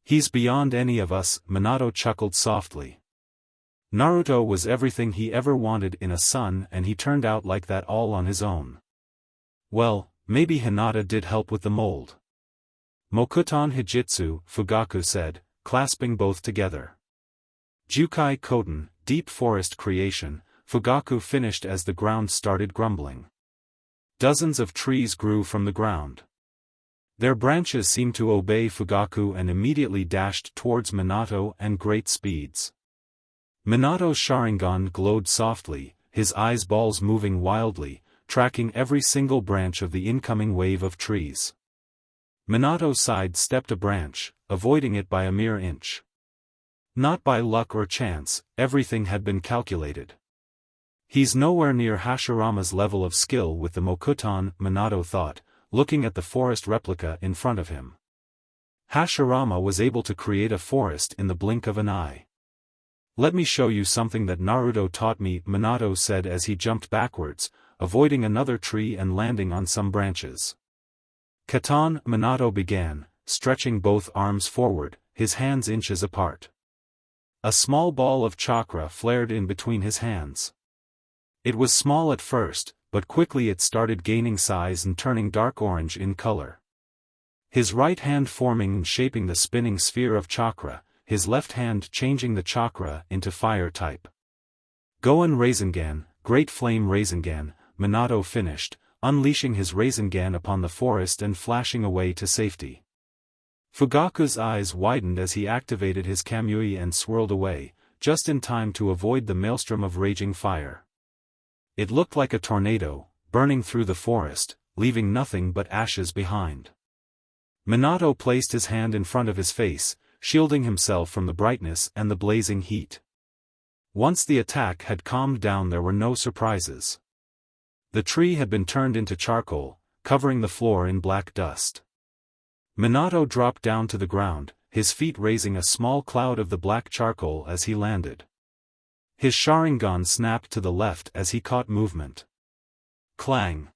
"He's beyond any of us," Minato chuckled softly. "Naruto was everything he ever wanted in a son, and he turned out like that all on his own. Well, maybe Hinata did help with the mold." "Mokuton Hijitsu," Fugaku said, clasping both together. Jukai Koten, deep forest creation, Fugaku finished as the ground started grumbling. Dozens of trees grew from the ground. Their branches seemed to obey Fugaku and immediately dashed towards Minato at great speeds. Minato's Sharingan glowed softly, his eyeballs moving wildly, tracking every single branch of the incoming wave of trees. Minato sidestepped a branch, avoiding it by a mere inch. Not by luck or chance, everything had been calculated. He's nowhere near Hashirama's level of skill with the Mokuton, Minato thought, looking at the forest replica in front of him. Hashirama was able to create a forest in the blink of an eye. Let me show you something that Naruto taught me, Minato said as he jumped backwards, avoiding another tree and landing on some branches. Katan, Minato began, stretching both arms forward, his hands inches apart. A small ball of chakra flared in between his hands. It was small at first, but quickly it started gaining size and turning dark orange in color. His right hand forming and shaping the spinning sphere of chakra, his left hand changing the chakra into fire type. Goen Rasengan, Great Flame Rasengan, Minato finished, unleashing his Rasengan upon the forest and flashing away to safety. Fugaku's eyes widened as he activated his Kamui and swirled away, just in time to avoid the maelstrom of raging fire. It looked like a tornado, burning through the forest, leaving nothing but ashes behind. Minato placed his hand in front of his face, shielding himself from the brightness and the blazing heat. Once the attack had calmed down, there were no surprises. The tree had been turned into charcoal, covering the floor in black dust. Minato dropped down to the ground, his feet raising a small cloud of the black charcoal as he landed. His Sharingan snapped to the left as he caught movement. Clang!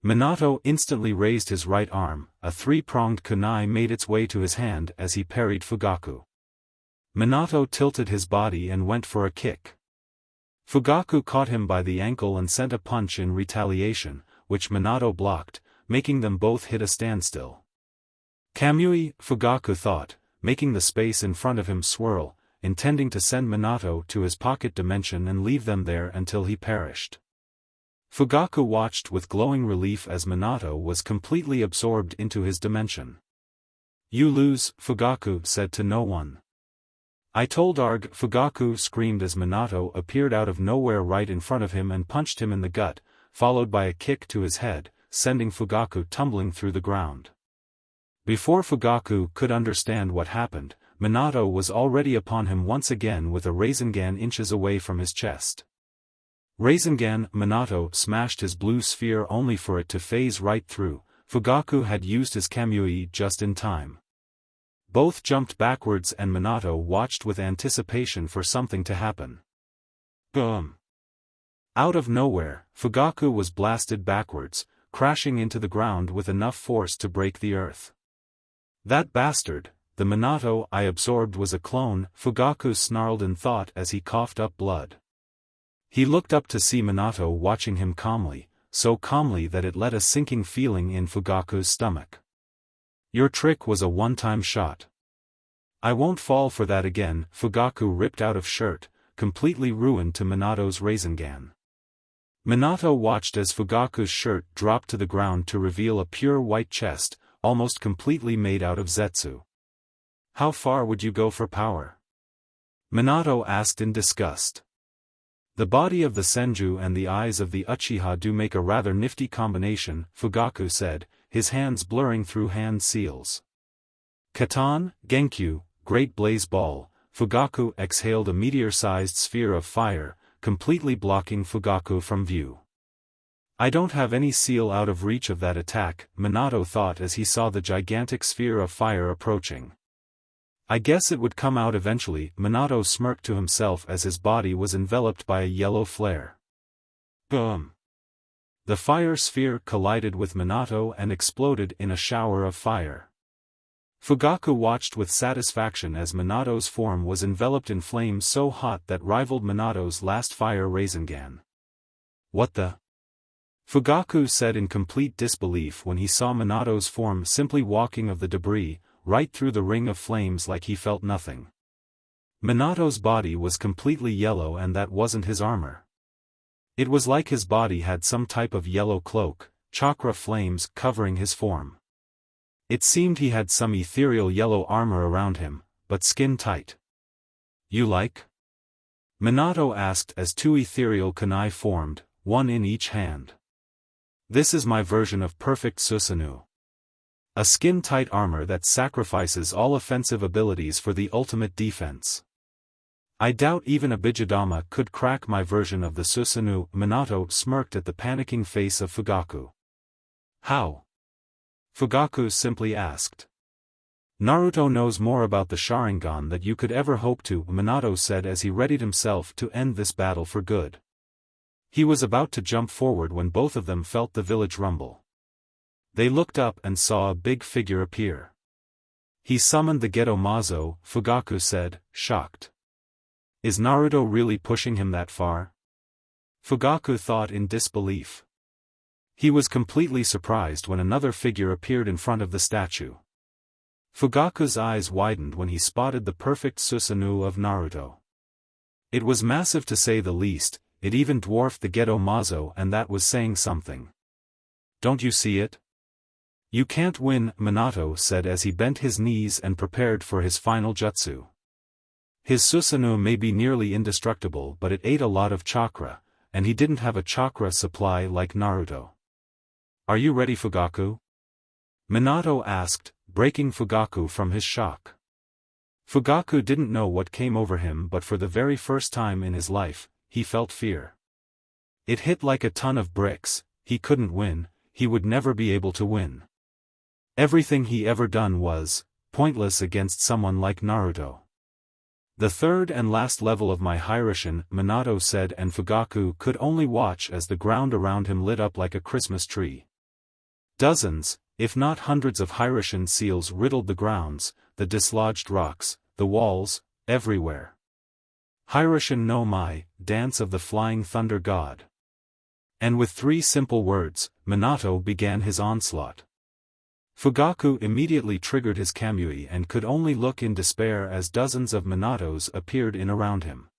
Minato instantly raised his right arm, a three-pronged kunai made its way to his hand as he parried Fugaku. Minato tilted his body and went for a kick. Fugaku caught him by the ankle and sent a punch in retaliation, which Minato blocked, making them both hit a standstill. Kamui, Fugaku thought, making the space in front of him swirl, intending to send Minato to his pocket dimension and leave them there until he perished. Fugaku watched with glowing relief as Minato was completely absorbed into his dimension. "You lose," Fugaku said to no one. "I told Arg," Fugaku screamed as Minato appeared out of nowhere right in front of him and punched him in the gut, followed by a kick to his head, sending Fugaku tumbling through the ground. Before Fugaku could understand what happened, Minato was already upon him once again with a Rasengan inches away from his chest. Rasengan, Minato smashed his blue sphere only for it to phase right through. Fugaku had used his Kamui just in time. Both jumped backwards and Minato watched with anticipation for something to happen. Boom! Out of nowhere, Fugaku was blasted backwards, crashing into the ground with enough force to break the earth. "That bastard, the Minato I absorbed was a clone," Fugaku snarled in thought as he coughed up blood. He looked up to see Minato watching him calmly, so calmly that it let a sinking feeling in Fugaku's stomach. "Your trick was a one-time shot. I won't fall for that again." Fugaku ripped out of shirt, completely ruined to Minato's Rasengan. Minato watched as Fugaku's shirt dropped to the ground to reveal a pure white chest, almost completely made out of Zetsu. "How far would you go for power?" Minato asked in disgust. "The body of the Senju and the eyes of the Uchiha do make a rather nifty combination," Fugaku said, his hands blurring through hand seals. "Katan, Genkyu, Great Blaze Ball." Fugaku exhaled a meteor-sized sphere of fire, completely blocking Fugaku from view. "I don't have any seal out of reach of that attack," Minato thought as he saw the gigantic sphere of fire approaching. "I guess it would come out eventually." Minato smirked to himself as his body was enveloped by a yellow flare. Boom! The fire sphere collided with Minato and exploded in a shower of fire. Fugaku watched with satisfaction as Minato's form was enveloped in flames so hot that rivaled Minato's last fire Rasengan. "What the?" Fugaku said in complete disbelief when he saw Minato's form simply walking of the debris, right through the ring of flames like he felt nothing. Minato's body was completely yellow, and that wasn't his armor. It was like his body had some type of yellow cloak, chakra flames covering his form. It seemed he had some ethereal yellow armor around him, but skin tight. "You like?" Minato asked as two ethereal kunai formed, one in each hand. "This is my version of perfect Susanoo. A skin-tight armor that sacrifices all offensive abilities for the ultimate defense. I doubt even a Bijidama could crack my version of the Susanoo." Minato smirked at the panicking face of Fugaku. "How?" Fugaku simply asked. "Naruto knows more about the Sharingan than you could ever hope to," Minato said as he readied himself to end this battle for good. He was about to jump forward when both of them felt the village rumble. They looked up and saw a big figure appear. "He summoned the Geto Mazo," Fugaku said, shocked. "Is Naruto really pushing him that far?" Fugaku thought in disbelief. He was completely surprised when another figure appeared in front of the statue. Fugaku's eyes widened when he spotted the perfect Susanoo of Naruto. It was massive to say the least, it even dwarfed the Geto Mazo, and that was saying something. "Don't you see it?" "You can't win," Minato said as he bent his knees and prepared for his final jutsu. His Susanoo may be nearly indestructible, but it ate a lot of chakra, and he didn't have a chakra supply like Naruto. "Are you ready, Fugaku?" Minato asked, breaking Fugaku from his shock. Fugaku didn't know what came over him, but for the very first time in his life, he felt fear. It hit like a ton of bricks. He couldn't win, he would never be able to win. Everything he ever done was pointless against someone like Naruto. "The third and last level of my Hiraishin," Minato said, and Fugaku could only watch as the ground around him lit up like a Christmas tree. Dozens, if not hundreds of Hiraishin seals riddled the grounds, the dislodged rocks, the walls, everywhere. Hiraishin no Mai, Dance of the Flying Thunder God. And with 3 simple words, Minato began his onslaught. Fugaku immediately triggered his Kamui and could only look in despair as dozens of Minatos appeared in around him.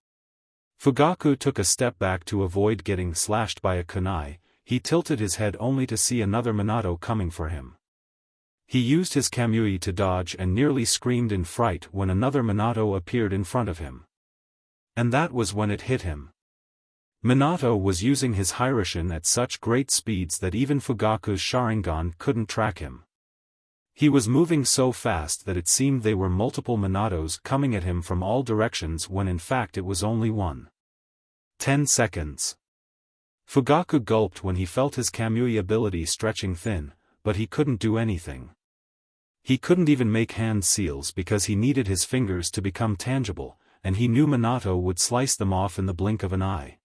Fugaku took a step back to avoid getting slashed by a kunai. He tilted his head only to see another Minato coming for him. He used his Kamui to dodge and nearly screamed in fright when another Minato appeared in front of him. And that was when it hit him. Minato was using his Hiraishin at such great speeds that even Fugaku's Sharingan couldn't track him. He was moving so fast that it seemed they were multiple Minatos coming at him from all directions when in fact it was only one. 10 seconds. Fugaku gulped when he felt his Kamui ability stretching thin, but he couldn't do anything. He couldn't even make hand seals because he needed his fingers to become tangible, and he knew Minato would slice them off in the blink of an eye.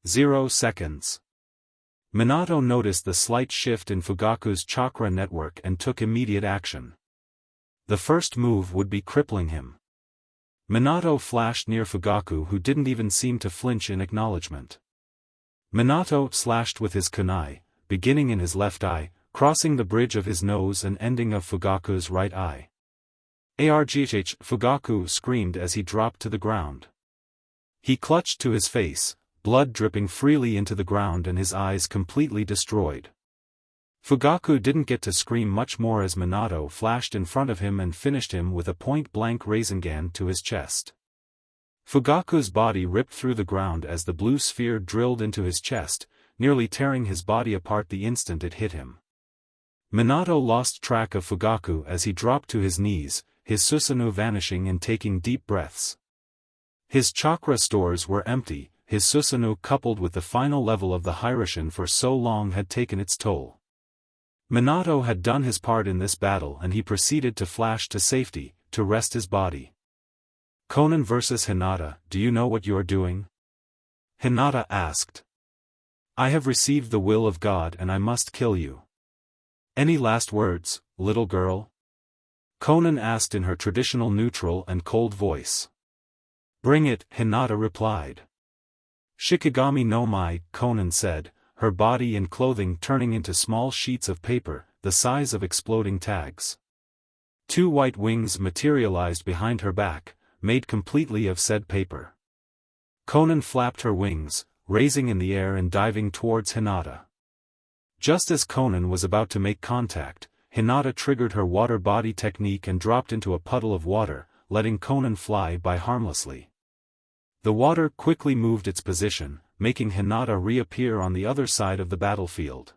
0 seconds. Minato noticed the slight shift in Fugaku's chakra network and took immediate action. The first move would be crippling him. Minato flashed near Fugaku, who didn't even seem to flinch in acknowledgement. Minato slashed with his kunai, beginning in his left eye, crossing the bridge of his nose and ending of Fugaku's right eye. "Argh!" Fugaku screamed as he dropped to the ground. He clutched to his face, blood dripping freely into the ground and his eyes completely destroyed. Fugaku didn't get to scream much more as Minato flashed in front of him and finished him with a point-blank Rasengan to his chest. Fugaku's body ripped through the ground as the blue sphere drilled into his chest, nearly tearing his body apart the instant it hit him. Minato lost track of Fugaku as he dropped to his knees, his Susanoo vanishing and taking deep breaths. His chakra stores were empty, his Susanoo coupled with the final level of the Hiraishin for so long had taken its toll. Minato had done his part in this battle and he proceeded to flash to safety, to rest his body. "Konan vs. Hinata, do you know what you're doing?" Hinata asked. "I have received the will of God and I must kill you. Any last words, little girl?" Konan asked in her traditional neutral and cold voice. "Bring it," Hinata replied. "Shikigami no Mai," Konan said, her body and clothing turning into small sheets of paper, the size of exploding tags. 2 white wings materialized behind her back, made completely of said paper. Konan flapped her wings, raising in the air and diving towards Hinata. Just as Konan was about to make contact, Hinata triggered her water body technique and dropped into a puddle of water, letting Konan fly by harmlessly. The water quickly moved its position, making Hinata reappear on the other side of the battlefield.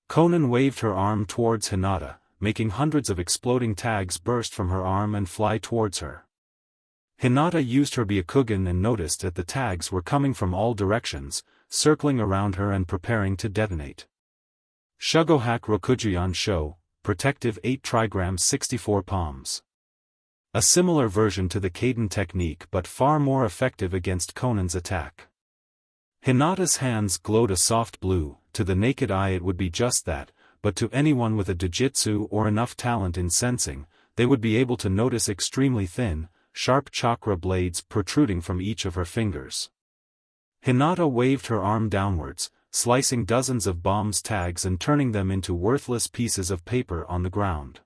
Konan waved her arm towards Hinata, making hundreds of exploding tags burst from her arm and fly towards her. Hinata used her Byakugan and noticed that the tags were coming from all directions, circling around her and preparing to detonate. Shugohack Rokujuyan Sho, Protective 8 trigrams 64 palms. A similar version to the Kaden technique but far more effective against Konan's attack. Hinata's hands glowed a soft blue. To the naked eye it would be just that, but to anyone with a Dojutsu or enough talent in sensing, they would be able to notice extremely thin, sharp chakra blades protruding from each of her fingers. Hinata waved her arm downwards, slicing dozens of bombs tags and turning them into worthless pieces of paper on the ground.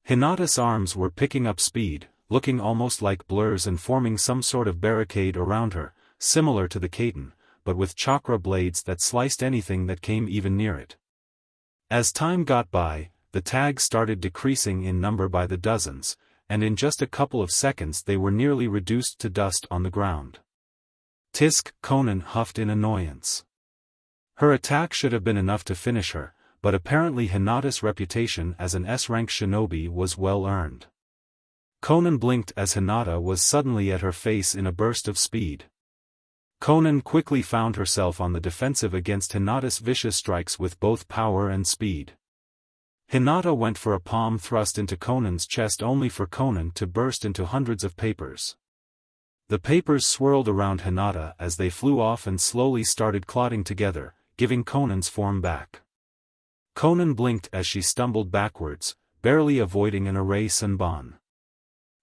Hinata's arms were picking up speed, looking almost like blurs and forming some sort of barricade around her, similar to the Kaden, but with chakra blades that sliced anything that came even near it. As time got by, the tags started decreasing in number by the dozens, and in just a couple of seconds they were nearly reduced to dust on the ground. Tisk, Konan huffed in annoyance. Her attack should have been enough to finish her, but apparently Hinata's reputation as an S-rank shinobi was well earned. Konan blinked as Hinata was suddenly at her face in a burst of speed. Konan quickly found herself on the defensive against Hinata's vicious strikes with both power and speed. Hinata went for a palm thrust into Konan's chest only for Konan to burst into hundreds of papers. The papers swirled around Hinata as they flew off and slowly started clotting together, giving Konan's form back. Konan blinked as she stumbled backwards, barely avoiding an array Senbon.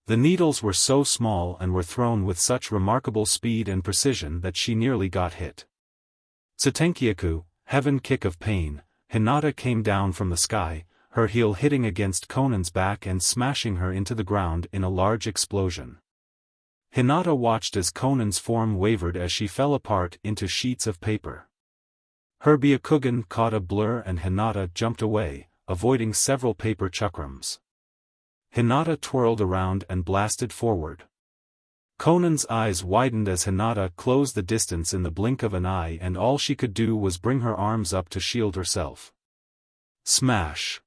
The needles were so small and were thrown with such remarkable speed and precision that she nearly got hit. Tsutenkyaku, heaven kick of pain, Hinata came down from the sky, her heel hitting against Konan's back and smashing her into the ground in a large explosion. Hinata watched as Konan's form wavered as she fell apart into sheets of paper. Her Byakugan caught a blur and Hinata jumped away, avoiding several paper chakrams. Hinata twirled around and blasted forward. Konan's eyes widened as Hinata closed the distance in the blink of an eye and all she could do was bring her arms up to shield herself. Smash!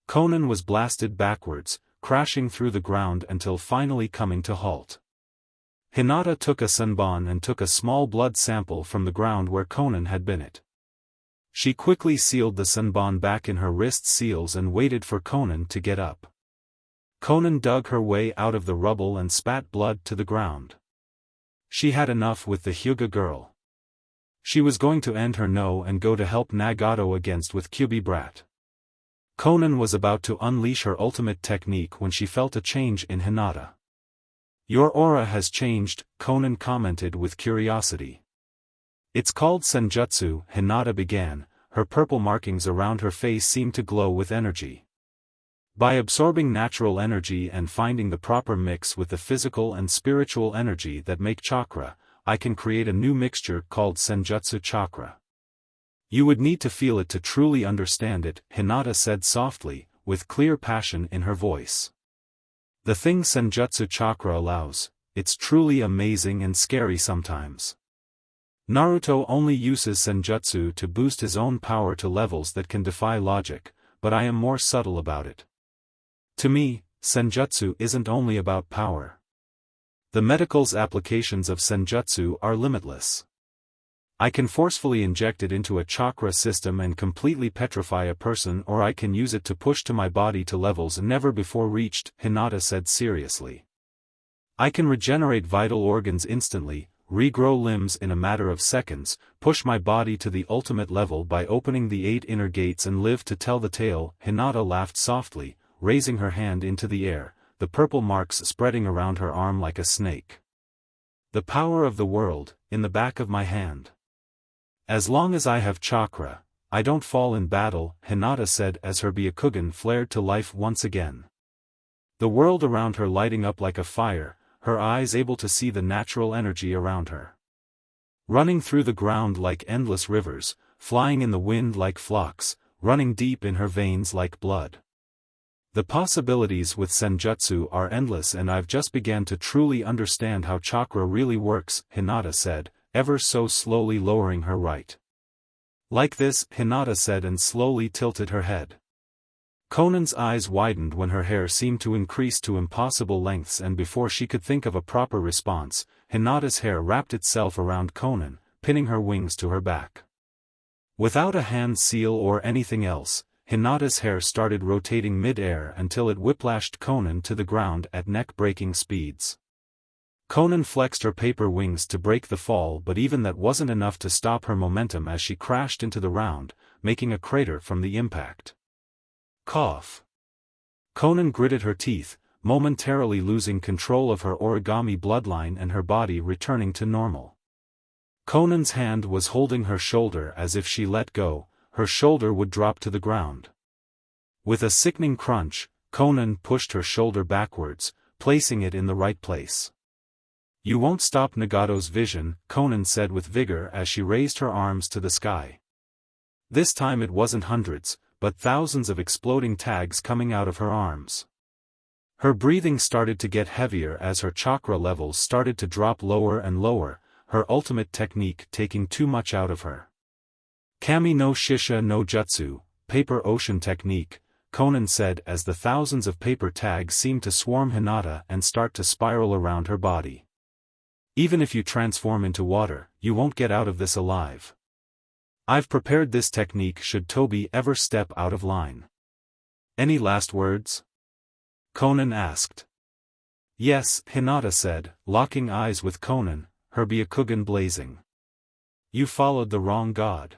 Konan was blasted backwards, crashing through the ground until finally coming to halt. Hinata took a Senbon and took a small blood sample from the ground where Konan had been it. She quickly sealed the Senbon back in her wrist seals and waited for Konan to get up. Konan dug her way out of the rubble and spat blood to the ground. She had enough with the Hyuga girl. She was going to end her no and go to help Nagato against with Kyubi brat. Konan was about to unleash her ultimate technique when she felt a change in Hinata. Your aura has changed, Konan commented with curiosity. It's called Senjutsu, Hinata began, her purple markings around her face seemed to glow with energy. By absorbing natural energy and finding the proper mix with the physical and spiritual energy that make chakra, I can create a new mixture called Senjutsu chakra. You would need to feel it to truly understand it, Hinata said softly, with clear passion in her voice. The thing Senjutsu chakra allows, it's truly amazing and scary sometimes. Naruto only uses Senjutsu to boost his own power to levels that can defy logic, but I am more subtle about it. To me, Senjutsu isn't only about power. The medical's applications of Senjutsu are limitless. I can forcefully inject it into a chakra system and completely petrify a person, or I can use it to push to my body to levels never before reached, Hinata said seriously. I can regenerate vital organs instantly, regrow limbs in a matter of seconds, push my body to the ultimate level by opening the 8 inner gates and live to tell the tale, Hinata laughed softly, raising her hand into the air, the purple marks spreading around her arm like a snake. The power of the world, in the back of my hand. As long as I have chakra, I don't fall in battle, Hinata said as her Byakugan flared to life once again. The world around her lighting up like a fire, her eyes able to see the natural energy around her. Running through the ground like endless rivers, flying in the wind like flocks, running deep in her veins like blood. The possibilities with Senjutsu are endless, and I've just began to truly understand how chakra really works, Hinata said, ever so slowly lowering her right. Like this, Hinata said, and slowly tilted her head. Conan's eyes widened when her hair seemed to increase to impossible lengths, and before she could think of a proper response, Hinata's hair wrapped itself around Conan, pinning her wings to her back. Without a hand seal or anything else, Hinata's hair started rotating mid-air until it whiplashed Conan to the ground at neck-breaking speeds. Conan flexed her paper wings to break the fall, but even that wasn't enough to stop her momentum as she crashed into the ground, making a crater from the impact. Cough. Conan gritted her teeth, momentarily losing control of her origami bloodline and her body returning to normal. Conan's hand was holding her shoulder, as if she let go, her shoulder would drop to the ground. With a sickening crunch, Conan pushed her shoulder backwards, placing it in the right place. "You won't stop Nagato's vision," Conan said with vigor as she raised her arms to the sky. This time it wasn't hundreds, but thousands of exploding tags coming out of her arms. Her breathing started to get heavier as her chakra levels started to drop lower and lower, her ultimate technique taking too much out of her. "Kami no Shisha no Jutsu, paper ocean technique," Conan said as the thousands of paper tags seemed to swarm Hinata and start to spiral around her body. "Even if you transform into water, you won't get out of this alive. I've prepared this technique should Tobi ever step out of line." "Any last words?" Conan asked. "Yes," Hinata said, locking eyes with Conan, her Byakugan blazing. "You followed the wrong god.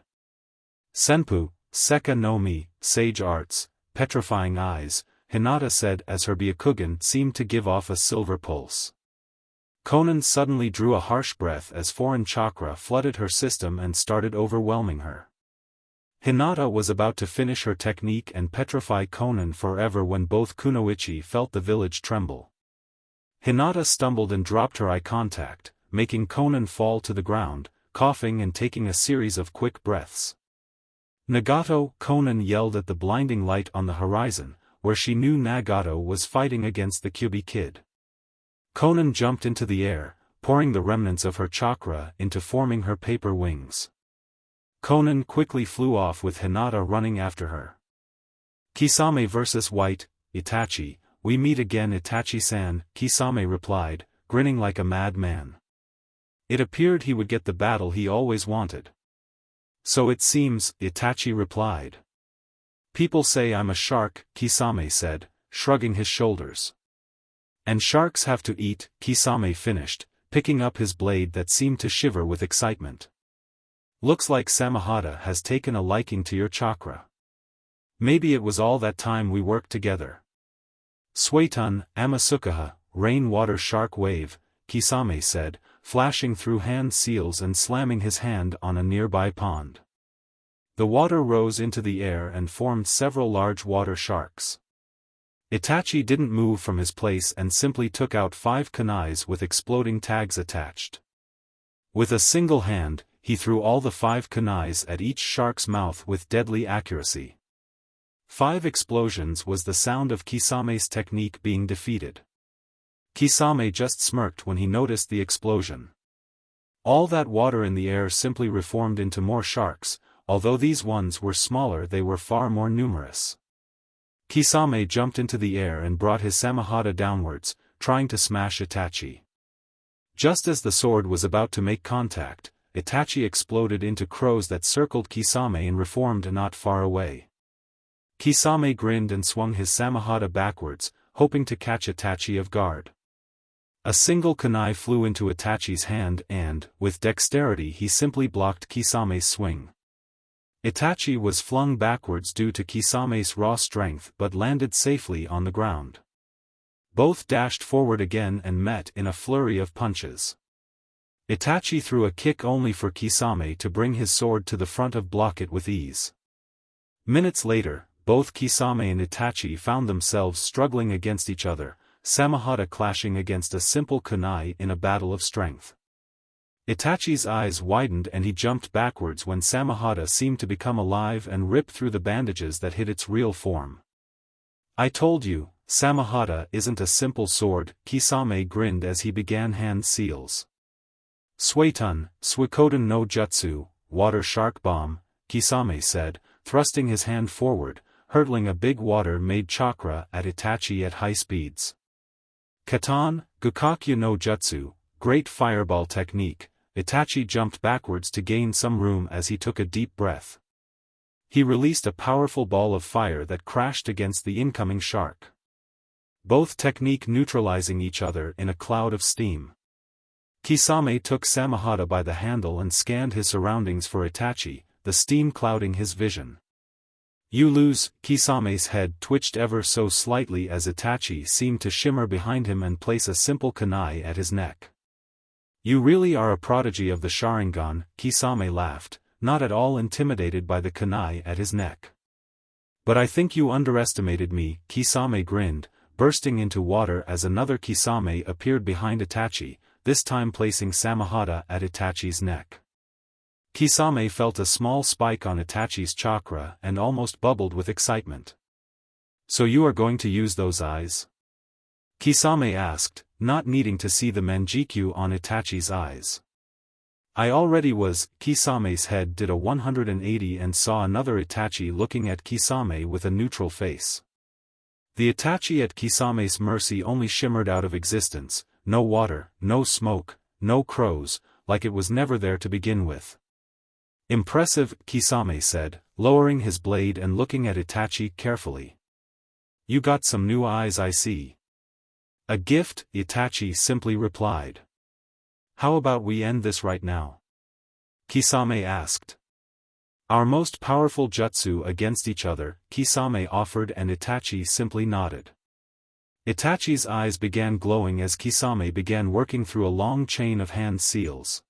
Senpu, Sekka no Mi, Sage Arts, petrifying eyes," Hinata said as her Byakugan seemed to give off a silver pulse. Conan suddenly drew a harsh breath as foreign chakra flooded her system and started overwhelming her. Hinata was about to finish her technique and petrify Conan forever when both Kunoichi felt the village tremble. Hinata stumbled and dropped her eye contact, making Conan fall to the ground, coughing and taking a series of quick breaths. "Nagato!" Conan yelled at the blinding light on the horizon, where she knew Nagato was fighting against the Kyubi kid. Conan jumped into the air, pouring the remnants of her chakra into forming her paper wings. Conan quickly flew off with Hinata running after her. "Kisame vs. White, Itachi, we meet again Itachi-san," Kisame replied, grinning like a madman. It appeared he would get the battle he always wanted. "So it seems," Itachi replied. "People say I'm a shark," Kisame said, shrugging his shoulders. "And sharks have to eat," Kisame finished, picking up his blade that seemed to shiver with excitement. "Looks like Samahata has taken a liking to your chakra. Maybe it was all that time we worked together." "Suetun, Amasukaha, rainwater shark wave," Kisame said, flashing through hand seals and slamming his hand on a nearby pond. The water rose into the air and formed several large water sharks. Itachi didn't move from his place and simply took out 5 kunais with exploding tags attached. With a single hand, he threw all the 5 kunais at each shark's mouth with deadly accuracy. 5 explosions was the sound of Kisame's technique being defeated. Kisame just smirked when he noticed the explosion. All that water in the air simply reformed into more sharks, although these ones were smaller they were far more numerous. Kisame jumped into the air and brought his Samahata downwards, trying to smash Itachi. Just as the sword was about to make contact, Itachi exploded into crows that circled Kisame and reformed not far away. Kisame grinned and swung his Samahata backwards, hoping to catch Itachi off guard. A single kunai flew into Itachi's hand and, with dexterity he simply blocked Kisame's swing. Itachi was flung backwards due to Kisame's raw strength but landed safely on the ground. Both dashed forward again and met in a flurry of punches. Itachi threw a kick only for Kisame to bring his sword to the front of block it with ease. Minutes later, both Kisame and Itachi found themselves struggling against each other, Samehada clashing against a simple kunai in a battle of strength. Itachi's eyes widened and he jumped backwards when Samehada seemed to become alive and rip through the bandages that hid its real form. "I told you, Samehada isn't a simple sword," Kisame grinned as he began hand seals. "Suetun, Suikoden no Jutsu, water shark bomb," Kisame said, thrusting his hand forward, hurtling a big water-made chakra at Itachi at high speeds. "Katan, Gukakyu no Jutsu, great fireball technique." Itachi jumped backwards to gain some room as he took a deep breath. He released a powerful ball of fire that crashed against the incoming shark. Both technique neutralizing each other in a cloud of steam. Kisame took Samehada by the handle and scanned his surroundings for Itachi, the steam clouding his vision. "You lose." Kisame's head twitched ever so slightly as Itachi seemed to shimmer behind him and place a simple kunai at his neck. "You really are a prodigy of the Sharingan," Kisame laughed, not at all intimidated by the kunai at his neck. "But I think you underestimated me," Kisame grinned, bursting into water as another Kisame appeared behind Itachi, this time placing Samehada at Itachi's neck. Kisame felt a small spike on Itachi's chakra and almost bubbled with excitement. "So you are going to use those eyes?" Kisame asked, not needing to see the manjikyu on Itachi's eyes. "I already was." Kisame's head did a 180 and saw another Itachi looking at Kisame with a neutral face. The Itachi at Kisame's mercy only shimmered out of existence, no water, no smoke, no crows, like it was never there to begin with. "Impressive," Kisame said, lowering his blade and looking at Itachi carefully. "You got some new eyes, I see." "A gift," Itachi simply replied. "How about we end this right now?" Kisame asked. "Our most powerful jutsu against each other," Kisame offered and Itachi simply nodded. Itachi's eyes began glowing as Kisame began working through a long chain of hand seals.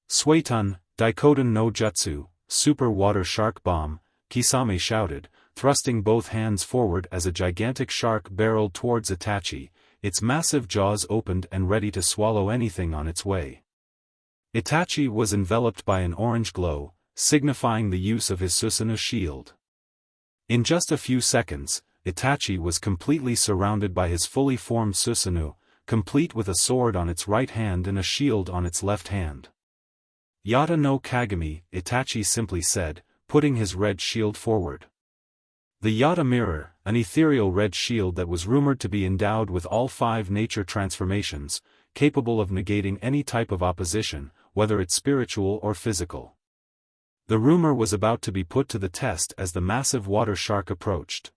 "Suetun, Daikoden no Jutsu, super water shark bomb," Kisame shouted, thrusting both hands forward as a gigantic shark barreled towards Itachi, its massive jaws opened and ready to swallow anything on its way. Itachi was enveloped by an orange glow, signifying the use of his Susanoo shield. In just a few seconds, Itachi was completely surrounded by his fully formed Susanoo, complete with a sword on its right hand and a shield on its left hand. "Yata no Kagami," Itachi simply said, putting his red shield forward. The Yata mirror, an ethereal red shield that was rumored to be endowed with all 5 nature transformations, capable of negating any type of opposition, whether it's spiritual or physical. The rumor was about to be put to the test as the massive water shark approached.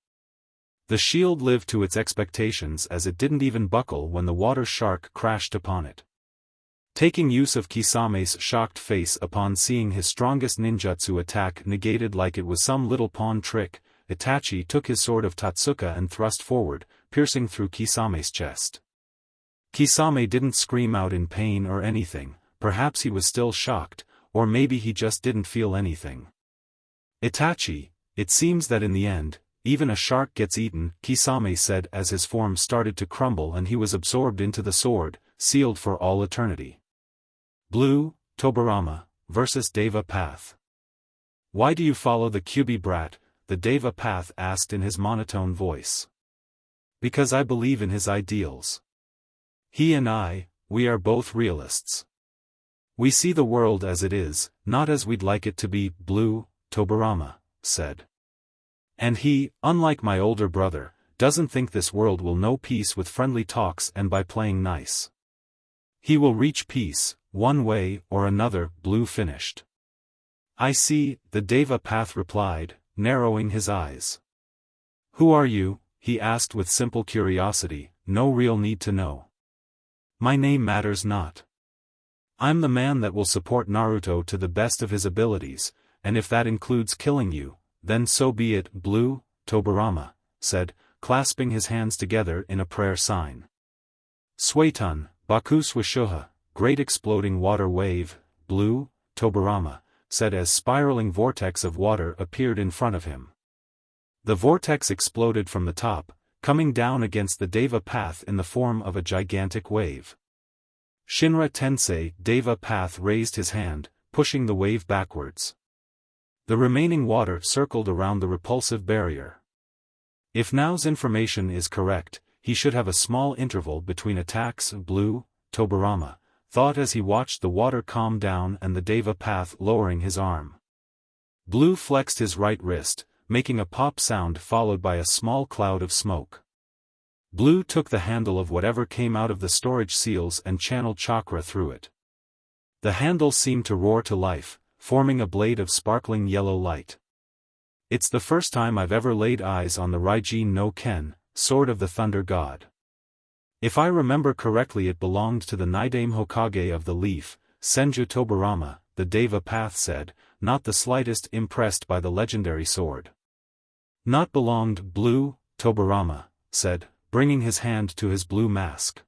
The shield lived to its expectations as it didn't even buckle when the water shark crashed upon it. Taking use of Kisame's shocked face upon seeing his strongest ninjutsu attack negated like it was some little pawn trick, Itachi took his sword of Tatsuka and thrust forward, piercing through Kisame's chest. Kisame didn't scream out in pain or anything, perhaps he was still shocked, or maybe he just didn't feel anything. "Itachi, it seems that in the end, even a shark gets eaten," Kisame said as his form started to crumble and he was absorbed into the sword, sealed for all eternity. Blue, Tobirama, vs. Deva Path. "Why do you follow the Kyubi brat?" the Deva Path asked in his monotone voice. "Because I believe in his ideals. He and I, we are both realists. We see the world as it is, not as we'd like it to be," Blue, Tobirama said. "And he, unlike my older brother, doesn't think this world will know peace with friendly talks and by playing nice. He will reach peace, one way or another," Blue finished. "I see," the Deva Path replied, narrowing his eyes. "Who are you?" he asked with simple curiosity, no real need to know. "My name matters not. I'm the man that will support Naruto to the best of his abilities, and if that includes killing you, then so be it," Blue, Tobirama said, clasping his hands together in a prayer sign. "Suetun, Baku Swishuha, great exploding water wave," Blue, Tobirama said as spiraling vortex of water appeared in front of him. The vortex exploded from the top, coming down against the Deva path in the form of a gigantic wave. Shinra Tensei Deva path raised his hand, pushing the wave backwards. The remaining water circled around the repulsive barrier. If Nao's information is correct, he should have a small interval between attacks. Blue, Tobirama thought as he watched the water calm down and the Deva path lowering his arm. Blue flexed his right wrist, making a pop sound followed by a small cloud of smoke. Blue took the handle of whatever came out of the storage seals and channeled chakra through it. The handle seemed to roar to life, forming a blade of sparkling yellow light. It's the first time I've ever laid eyes on the Raijin no Ken, Sword of the Thunder God. If I remember correctly, it belonged to the Nidame Hokage of the Leaf, Senju Tobirama, the Deva path said, not the slightest impressed by the legendary sword. Not belonged. Blue, Tobirama said, bringing his hand to his blue mask.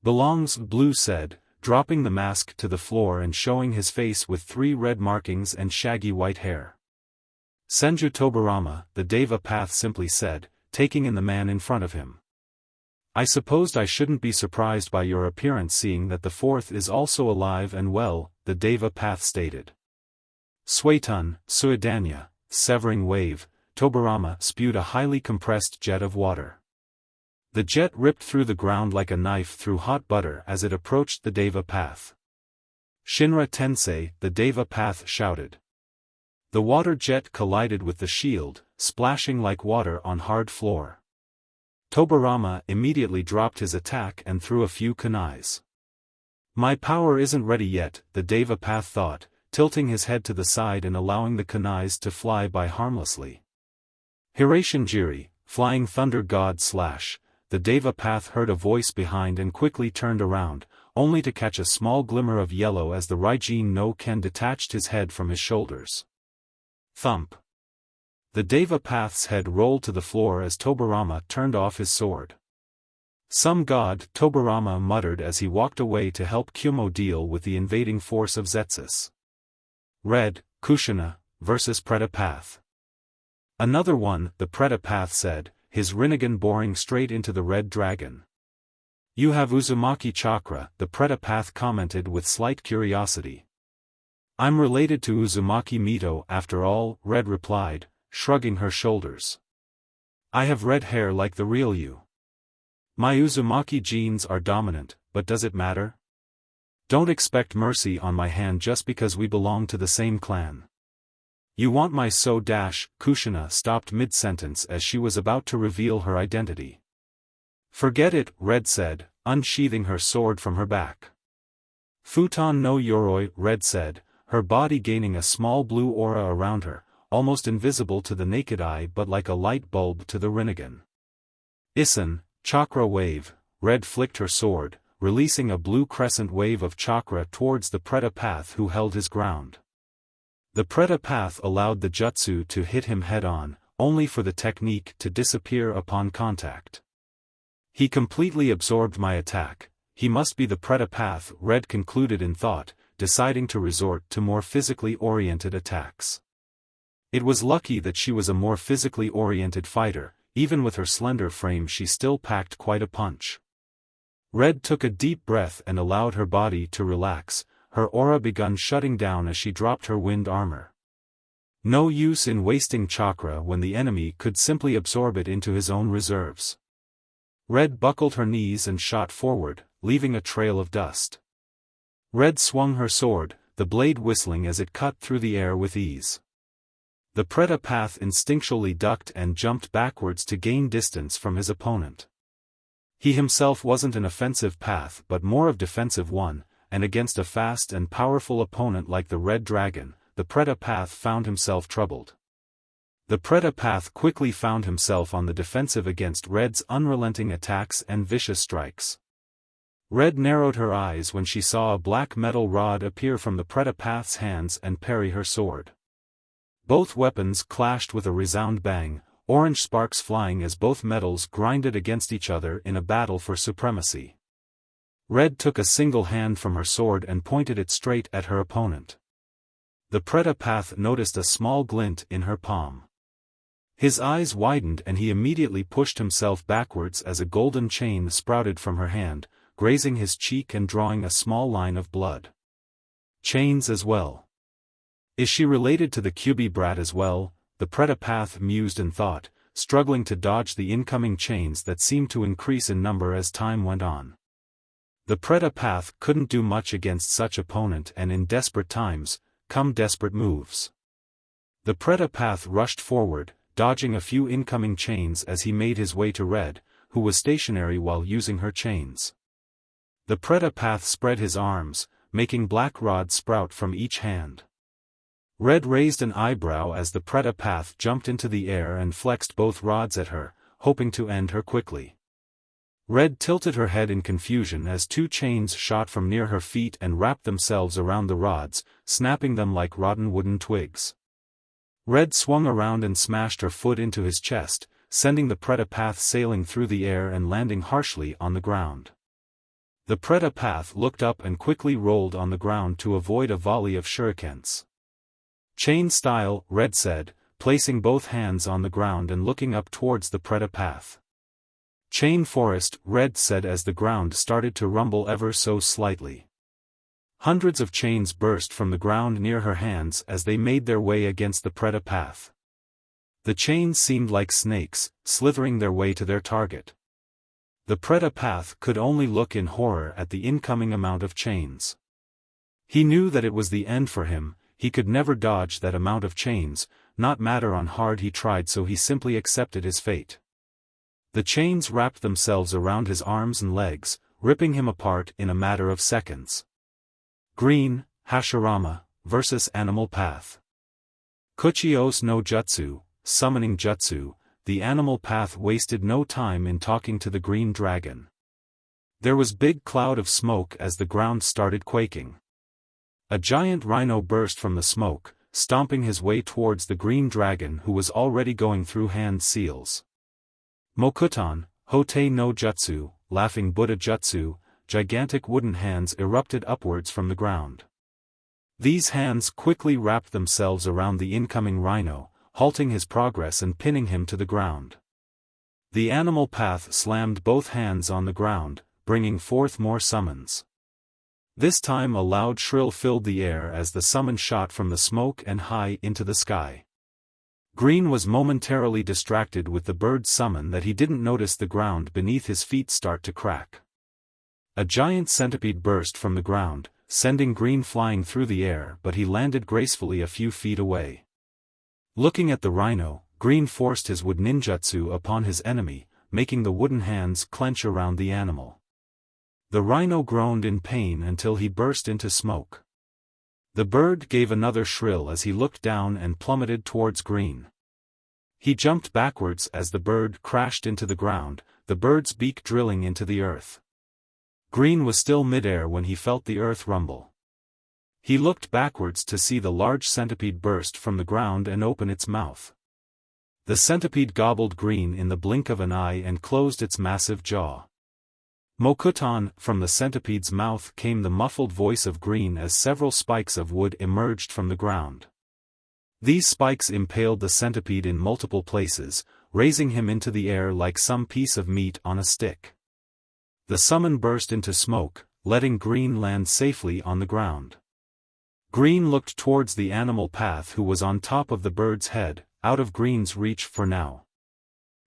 Belongs. Blue said, dropping the mask to the floor and showing his face with 3 red markings and shaggy white hair. Senju Tobirama, the Deva path simply said, taking in the man in front of him. I supposed I shouldn't be surprised by your appearance, seeing that the 4th is also alive and well, the Deva path stated. Suetun, Suedanya, severing wave, Tobirama spewed a highly compressed jet of water. The jet ripped through the ground like a knife through hot butter as it approached the Deva path. Shinra Tensei, the Deva path shouted. The water jet collided with the shield, splashing like water on hard floor. Tobirama immediately dropped his attack and threw a few kunais. My power isn't ready yet, the Deva path thought, tilting his head to the side and allowing the kunais to fly by harmlessly. Hirashinjiri, flying thunder god / the Deva path heard a voice behind and quickly turned around, only to catch a small glimmer of yellow as the Raijin no Ken detached his head from his shoulders. Thump. The Deva path's head rolled to the floor as Tobirama turned off his sword. Some god, Tobirama muttered as he walked away to help Kumo deal with the invading force of Zetsus. Red, Kushina, versus Preta path. Another one, the Preta path said, his Rinnegan boring straight into the red dragon. You have Uzumaki chakra, the Preta path commented with slight curiosity. I'm related to Uzumaki Mito after all, Red replied, shrugging her shoulders. I have red hair like the real you. My Uzumaki genes are dominant, but does it matter? Don't expect mercy on my hand just because we belong to the same clan. You want my Kushina stopped mid-sentence as she was about to reveal her identity. Forget it, Red said, unsheathing her sword from her back. Futon no Yoroi, Red said, her body gaining a small blue aura around her, almost invisible to the naked eye but like a light bulb to the Rinnegan. Issen, chakra wave, Red flicked her sword, releasing a blue crescent wave of chakra towards the Preta path who held his ground. The Preta path allowed the jutsu to hit him head-on, only for the technique to disappear upon contact. He completely absorbed my attack. He must be the Preta path, Red concluded in thought, deciding to resort to more physically oriented attacks. It was lucky that she was a more physically oriented fighter. Even with her slender frame she still packed quite a punch. Red took a deep breath and allowed her body to relax. Her aura begun shutting down as she dropped her wind armor. No use in wasting chakra when the enemy could simply absorb it into his own reserves. Red buckled her knees and shot forward, leaving a trail of dust. Red swung her sword, the blade whistling as it cut through the air with ease. The Preta path instinctually ducked and jumped backwards to gain distance from his opponent. He himself wasn't an offensive path but more of defensive one, and against a fast and powerful opponent like the Red Dragon, the Preta path found himself troubled. The Preta path quickly found himself on the defensive against Red's unrelenting attacks and vicious strikes. Red narrowed her eyes when she saw a black metal rod appear from the Preta path's hands and parry her sword. Both weapons clashed with a resound bang, orange sparks flying as both metals grinded against each other in a battle for supremacy. Red took a single hand from her sword and pointed it straight at her opponent. The Preta path noticed a small glint in her palm. His eyes widened and he immediately pushed himself backwards as a golden chain sprouted from her hand, grazing his cheek and drawing a small line of blood. Chains as well. Is she related to the Kobir brat as well? The Predapath mused and thought, struggling to dodge the incoming chains that seemed to increase in number as time went on. The Predapath couldn't do much against such opponent, and in desperate times, come desperate moves. The Predapath rushed forward, dodging a few incoming chains as he made his way to Red, who was stationary while using her chains. The Predapath spread his arms, making black rods sprout from each hand. Red raised an eyebrow as the Predapath jumped into the air and flexed both rods at her, hoping to end her quickly. Red tilted her head in confusion as two chains shot from near her feet and wrapped themselves around the rods, snapping them like rotten wooden twigs. Red swung around and smashed her foot into his chest, sending the Predapath sailing through the air and landing harshly on the ground. The Predapath looked up and quickly rolled on the ground to avoid a volley of shurikens. Chain style, Red said, placing both hands on the ground and looking up towards the Predapath. Chain forest, Red said as the ground started to rumble ever so slightly. Hundreds of chains burst from the ground near her hands as they made their way against the Predapath. The chains seemed like snakes, slithering their way to their target. The Predapath could only look in horror at the incoming amount of chains. He knew that it was the end for him. He could never dodge that amount of chains, not matter how hard he tried, so he simply accepted his fate. The chains wrapped themselves around his arms and legs, ripping him apart in a matter of seconds. Green, Hashirama, vs. Animal Path. Kuchios no Jutsu, Summoning Jutsu. The Animal Path wasted no time in talking to the Green Dragon. There was big cloud of smoke as the ground started quaking. A giant rhino burst from the smoke, stomping his way towards the Green Dragon, who was already going through hand seals. Mokuton, Hote no Jutsu, Laughing Buddha Jutsu, gigantic wooden hands erupted upwards from the ground. These hands quickly wrapped themselves around the incoming rhino, halting his progress and pinning him to the ground. The Animal Path slammed both hands on the ground, bringing forth more summons. This time a loud shrill filled the air as the summon shot from the smoke and high into the sky. Green was momentarily distracted with the bird's summon that he didn't notice the ground beneath his feet start to crack. A giant centipede burst from the ground, sending Green flying through the air, but he landed gracefully a few feet away. Looking at the rhino, Green forced his wood ninjutsu upon his enemy, making the wooden hands clench around the animal. The rhino groaned in pain until he burst into smoke. The bird gave another shrill as he looked down and plummeted towards Green. He jumped backwards as the bird crashed into the ground, the bird's beak drilling into the earth. Green was still midair when he felt the earth rumble. He looked backwards to see the large centipede burst from the ground and open its mouth. The centipede gobbled Green in the blink of an eye and closed its massive jaw. Mokuton, from the centipede's mouth came the muffled voice of Green as several spikes of wood emerged from the ground. These spikes impaled the centipede in multiple places, raising him into the air like some piece of meat on a stick. The summon burst into smoke, letting Green land safely on the ground. Green looked towards the Animal Path, who was on top of the bird's head, out of Green's reach for now.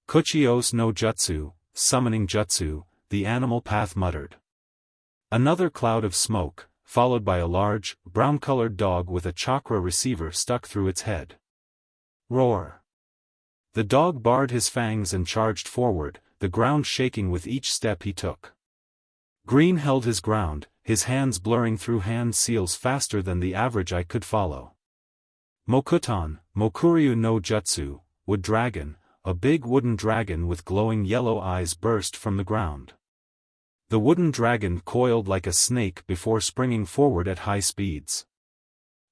Kuchios no Jutsu, Summoning Jutsu, the Animal Path muttered. Another cloud of smoke, followed by a large, brown-colored dog with a chakra receiver stuck through its head. Roar! The dog bared his fangs and charged forward, the ground shaking with each step he took. Green held his ground, his hands blurring through hand seals faster than the average eye could follow. Mokuton, Mokuryu no Jutsu, Wood Dragon, a big wooden dragon with glowing yellow eyes burst from the ground. The wooden dragon coiled like a snake before springing forward at high speeds.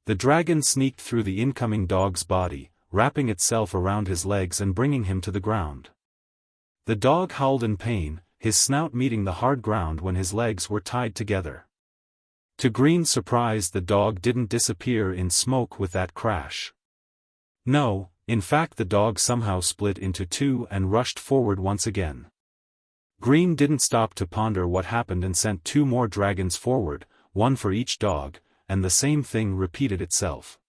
The dragon sneaked through the incoming dog's body, wrapping itself around his legs and bringing him to the ground. The dog howled in pain, his snout meeting the hard ground when his legs were tied together. To Green's surprise, the dog didn't disappear in smoke with that crash. No, In fact, the dog somehow split into two and rushed forward once again. Green didn't stop to ponder what happened and sent two more dragons forward, one for each dog, and the same thing repeated itself.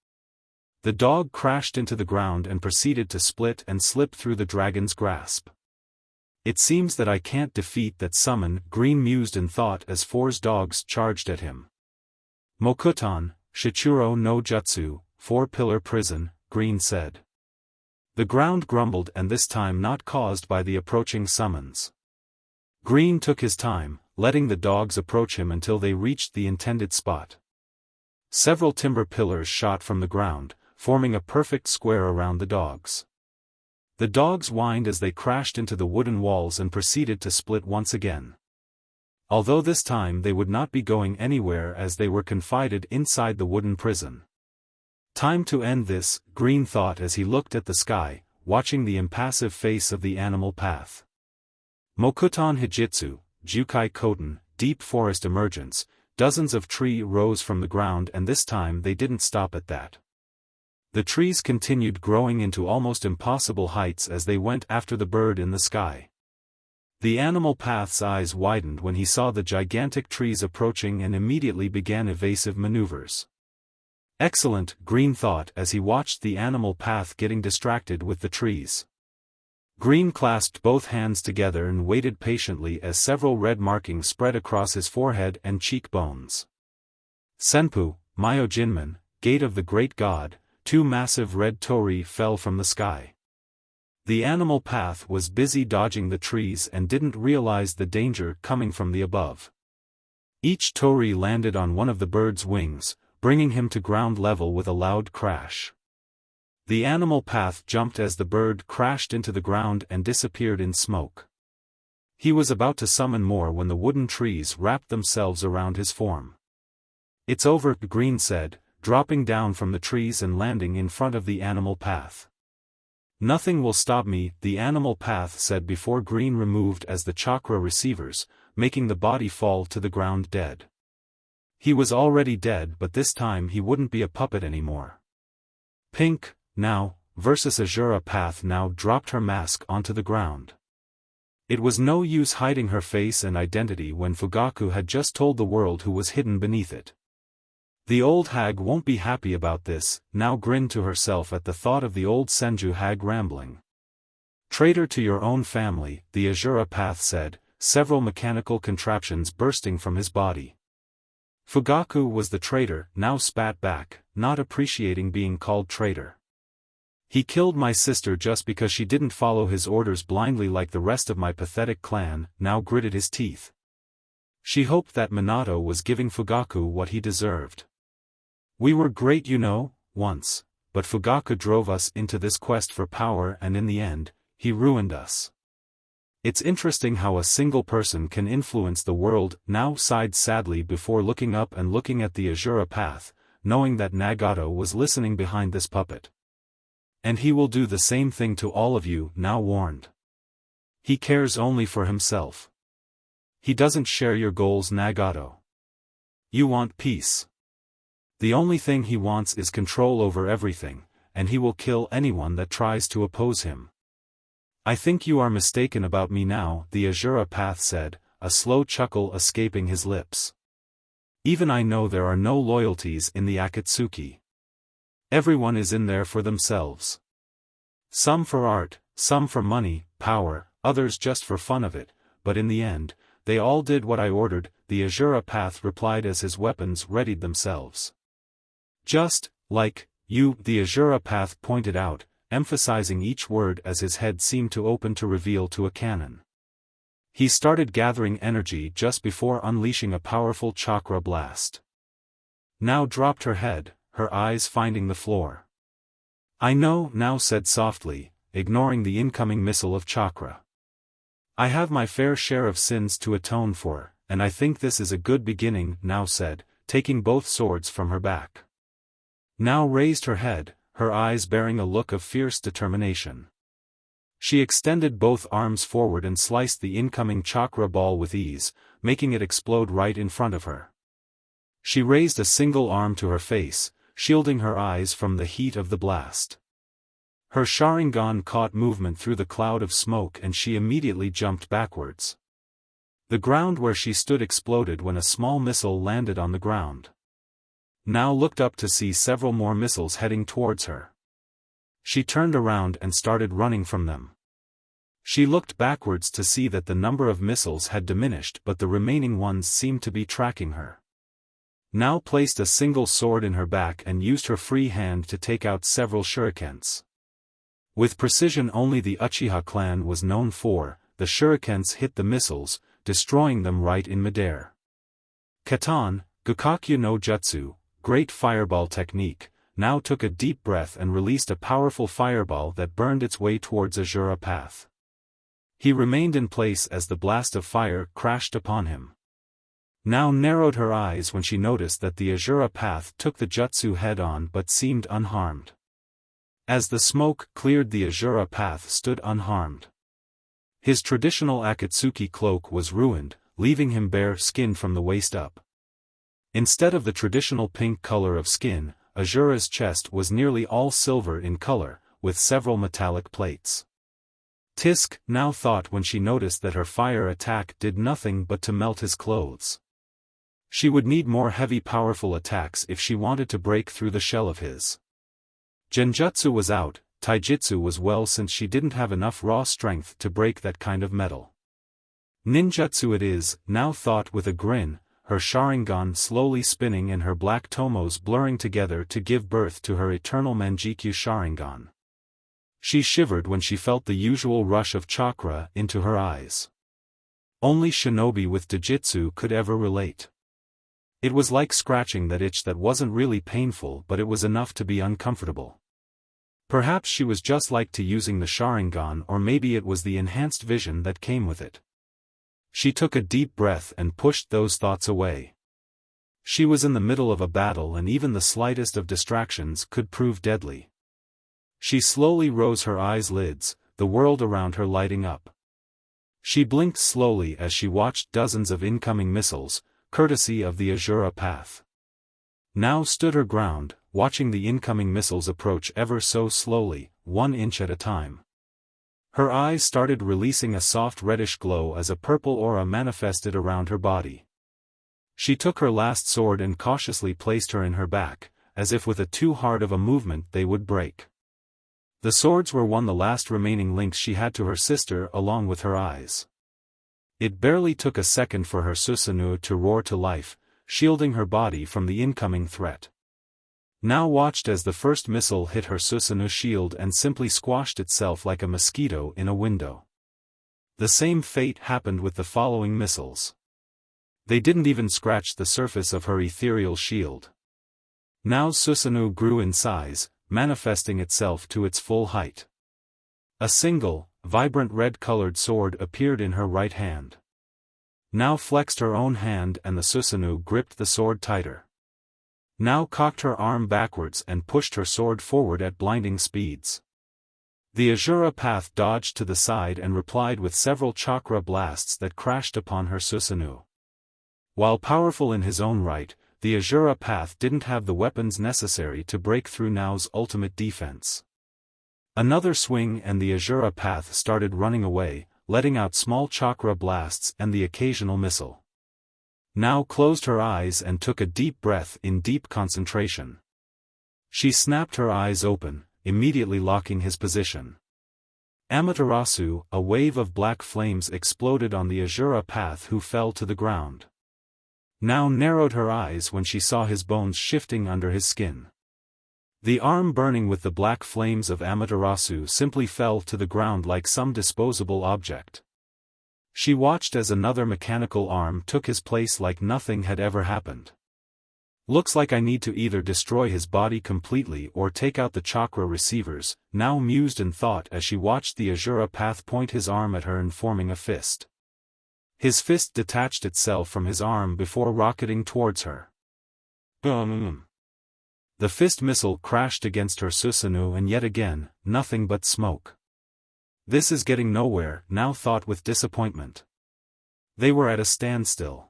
The dog crashed into the ground and proceeded to split and slip through the dragon's grasp. It seems that I can't defeat that summon, Green mused in thought as four dogs charged at him. Mokutan, Shichuro no Jutsu, four-pillar prison, Green said. The ground grumbled, and this time not caused by the approaching summons. Green took his time, letting the dogs approach him until they reached the intended spot. Several timber pillars shot from the ground, forming a perfect square around the dogs. The dogs whined as they crashed into the wooden walls and proceeded to split once again. Although this time they would not be going anywhere as they were confined inside the wooden prison. Time to end this, Green thought as he looked at the sky, watching the impassive face of the animal path. Mokutan Hijitsu, Jukai Koten, deep forest emergence, dozens of trees rose from the ground, and this time they didn't stop at that. The trees continued growing into almost impossible heights as they went after the bird in the sky. The animal path's eyes widened when he saw the gigantic trees approaching and immediately began evasive maneuvers. Excellent, Green thought as he watched the animal path getting distracted with the trees. Green clasped both hands together and waited patiently as several red markings spread across his forehead and cheekbones. Senpu, Myojinman, Gate of the Great God, two massive red torii fell from the sky. The animal path was busy dodging the trees and didn't realize the danger coming from the above. Each torii landed on one of the bird's wings, bringing him to ground level with a loud crash. The animal path jumped as the bird crashed into the ground and disappeared in smoke. He was about to summon more when the wooden trees wrapped themselves around his form. "It's over," Green said, dropping down from the trees and landing in front of the animal path. "Nothing will stop me," the animal path said before Green removed as the chakra receivers, making the body fall to the ground dead. He was already dead, but this time he wouldn't be a puppet anymore. Pink, now, versus Azura Path now dropped her mask onto the ground. It was no use hiding her face and identity when Fugaku had just told the world who was hidden beneath it. The old hag won't be happy about this, now grinned to herself at the thought of the old Senju hag rambling. "Traitor to your own family," the Azura Path said, several mechanical contraptions bursting from his body. Fugaku was the traitor, now spat back, not appreciating being called traitor. "He killed my sister just because she didn't follow his orders blindly like the rest of my pathetic clan," now gritted his teeth. She hoped that Minato was giving Fugaku what he deserved. "We were great, you know, once, but Fugaku drove us into this quest for power and in the end, he ruined us. It's interesting how a single person can influence the world," now sighed sadly before looking up and looking at the Azura Path, knowing that Nagato was listening behind this puppet. "And he will do the same thing to all of you," now warned. "He cares only for himself. He doesn't share your goals, Nagato. You want peace. The only thing he wants is control over everything, and he will kill anyone that tries to oppose him." "I think you are mistaken about me now," the Azura Path said, a slow chuckle escaping his lips. "Even I know there are no loyalties in the Akatsuki. Everyone is in there for themselves. Some for art, some for money, power, others just for fun of it, but in the end, they all did what I ordered," the Azura Path replied as his weapons readied themselves. "Just, like, you," the Azura Path pointed out, emphasizing each word as his head seemed to open to reveal to a cannon. He started gathering energy just before unleashing a powerful chakra blast. Now dropped her head, her eyes finding the floor. "I know," now said softly, ignoring the incoming missile of chakra. "I have my fair share of sins to atone for, and I think this is a good beginning," now said, taking both swords from her back. Now raised her head, her eyes bearing a look of fierce determination. She extended both arms forward and sliced the incoming chakra ball with ease, making it explode right in front of her. She raised a single arm to her face, shielding her eyes from the heat of the blast. Her Sharingan caught movement through the cloud of smoke and she immediately jumped backwards. The ground where she stood exploded when a small missile landed on the ground. Now looked up to see several more missiles heading towards her. She turned around and started running from them. She looked backwards to see that the number of missiles had diminished but the remaining ones seemed to be tracking her. Now placed a single sword in her back and used her free hand to take out several shurikens. With precision only the Uchiha clan was known for, the shurikens hit the missiles, destroying them right in midair. Katan, Gukakyu no Jutsu, Great Fireball Technique, now took a deep breath and released a powerful fireball that burned its way towards Azura Path. He remained in place as the blast of fire crashed upon him. Now narrowed her eyes when she noticed that the Azura Path took the Jutsu head-on but seemed unharmed. As the smoke cleared, the Azura Path stood unharmed. His traditional Akatsuki cloak was ruined, leaving him bare skin from the waist up. Instead of the traditional pink color of skin, Azura's chest was nearly all silver in color, with several metallic plates. Tisk now thought when she noticed that her fire attack did nothing but to melt his clothes. She would need more heavy powerful attacks if she wanted to break through the shell of his. Genjutsu was out, Taijutsu was well since she didn't have enough raw strength to break that kind of metal. Ninjutsu it is, now thought with a grin, her Sharingan slowly spinning and her black tomos blurring together to give birth to her eternal Manjikyu Sharingan. She shivered when she felt the usual rush of chakra into her eyes. Only shinobi with Dojutsu could ever relate. It was like scratching that itch that wasn't really painful but it was enough to be uncomfortable. Perhaps she was just like to using the Sharingan, or maybe it was the enhanced vision that came with it. She took a deep breath and pushed those thoughts away. She was in the middle of a battle and even the slightest of distractions could prove deadly. She slowly rose her eyes lids, the world around her lighting up. She blinked slowly as she watched dozens of incoming missiles, courtesy of the Azura Path. Now stood her ground, watching the incoming missiles approach ever so slowly, 1 inch at a time. Her eyes started releasing a soft reddish glow as a purple aura manifested around her body. She took her last sword and cautiously placed her in her back, as if with a too hard of a movement they would break. The swords were the last remaining links she had to her sister along with her eyes. It barely took a second for her Susanoo to roar to life, shielding her body from the incoming threat. Now watched as the first missile hit her Susanoo shield and simply squashed itself like a mosquito in a window. The same fate happened with the following missiles. They didn't even scratch the surface of her ethereal shield. Now Susanoo grew in size, manifesting itself to its full height. A single, vibrant red-colored sword appeared in her right hand. Now flexed her own hand and the Susanoo gripped the sword tighter. Now cocked her arm backwards and pushed her sword forward at blinding speeds. The Azura Path dodged to the side and replied with several chakra blasts that crashed upon her Susanoo. While powerful in his own right, the Azura Path didn't have the weapons necessary to break through Nao's ultimate defense. Another swing and the Azura Path started running away, letting out small chakra blasts and the occasional missile. Now closed her eyes and took a deep breath in deep concentration. She snapped her eyes open, immediately locking his position. Amaterasu, a wave of black flames exploded on the Azura Path who fell to the ground. Now narrowed her eyes when she saw his bones shifting under his skin. The arm burning with the black flames of Amaterasu simply fell to the ground like some disposable object. She watched as another mechanical arm took his place like nothing had ever happened. Looks like I need to either destroy his body completely or take out the chakra receivers, now mused and thought as she watched the Azura Path point his arm at her and forming a fist. His fist detached itself from his arm before rocketing towards her. The fist missile crashed against her Susanoo and yet again, nothing but smoke. This is getting nowhere, now thought with disappointment. They were at a standstill.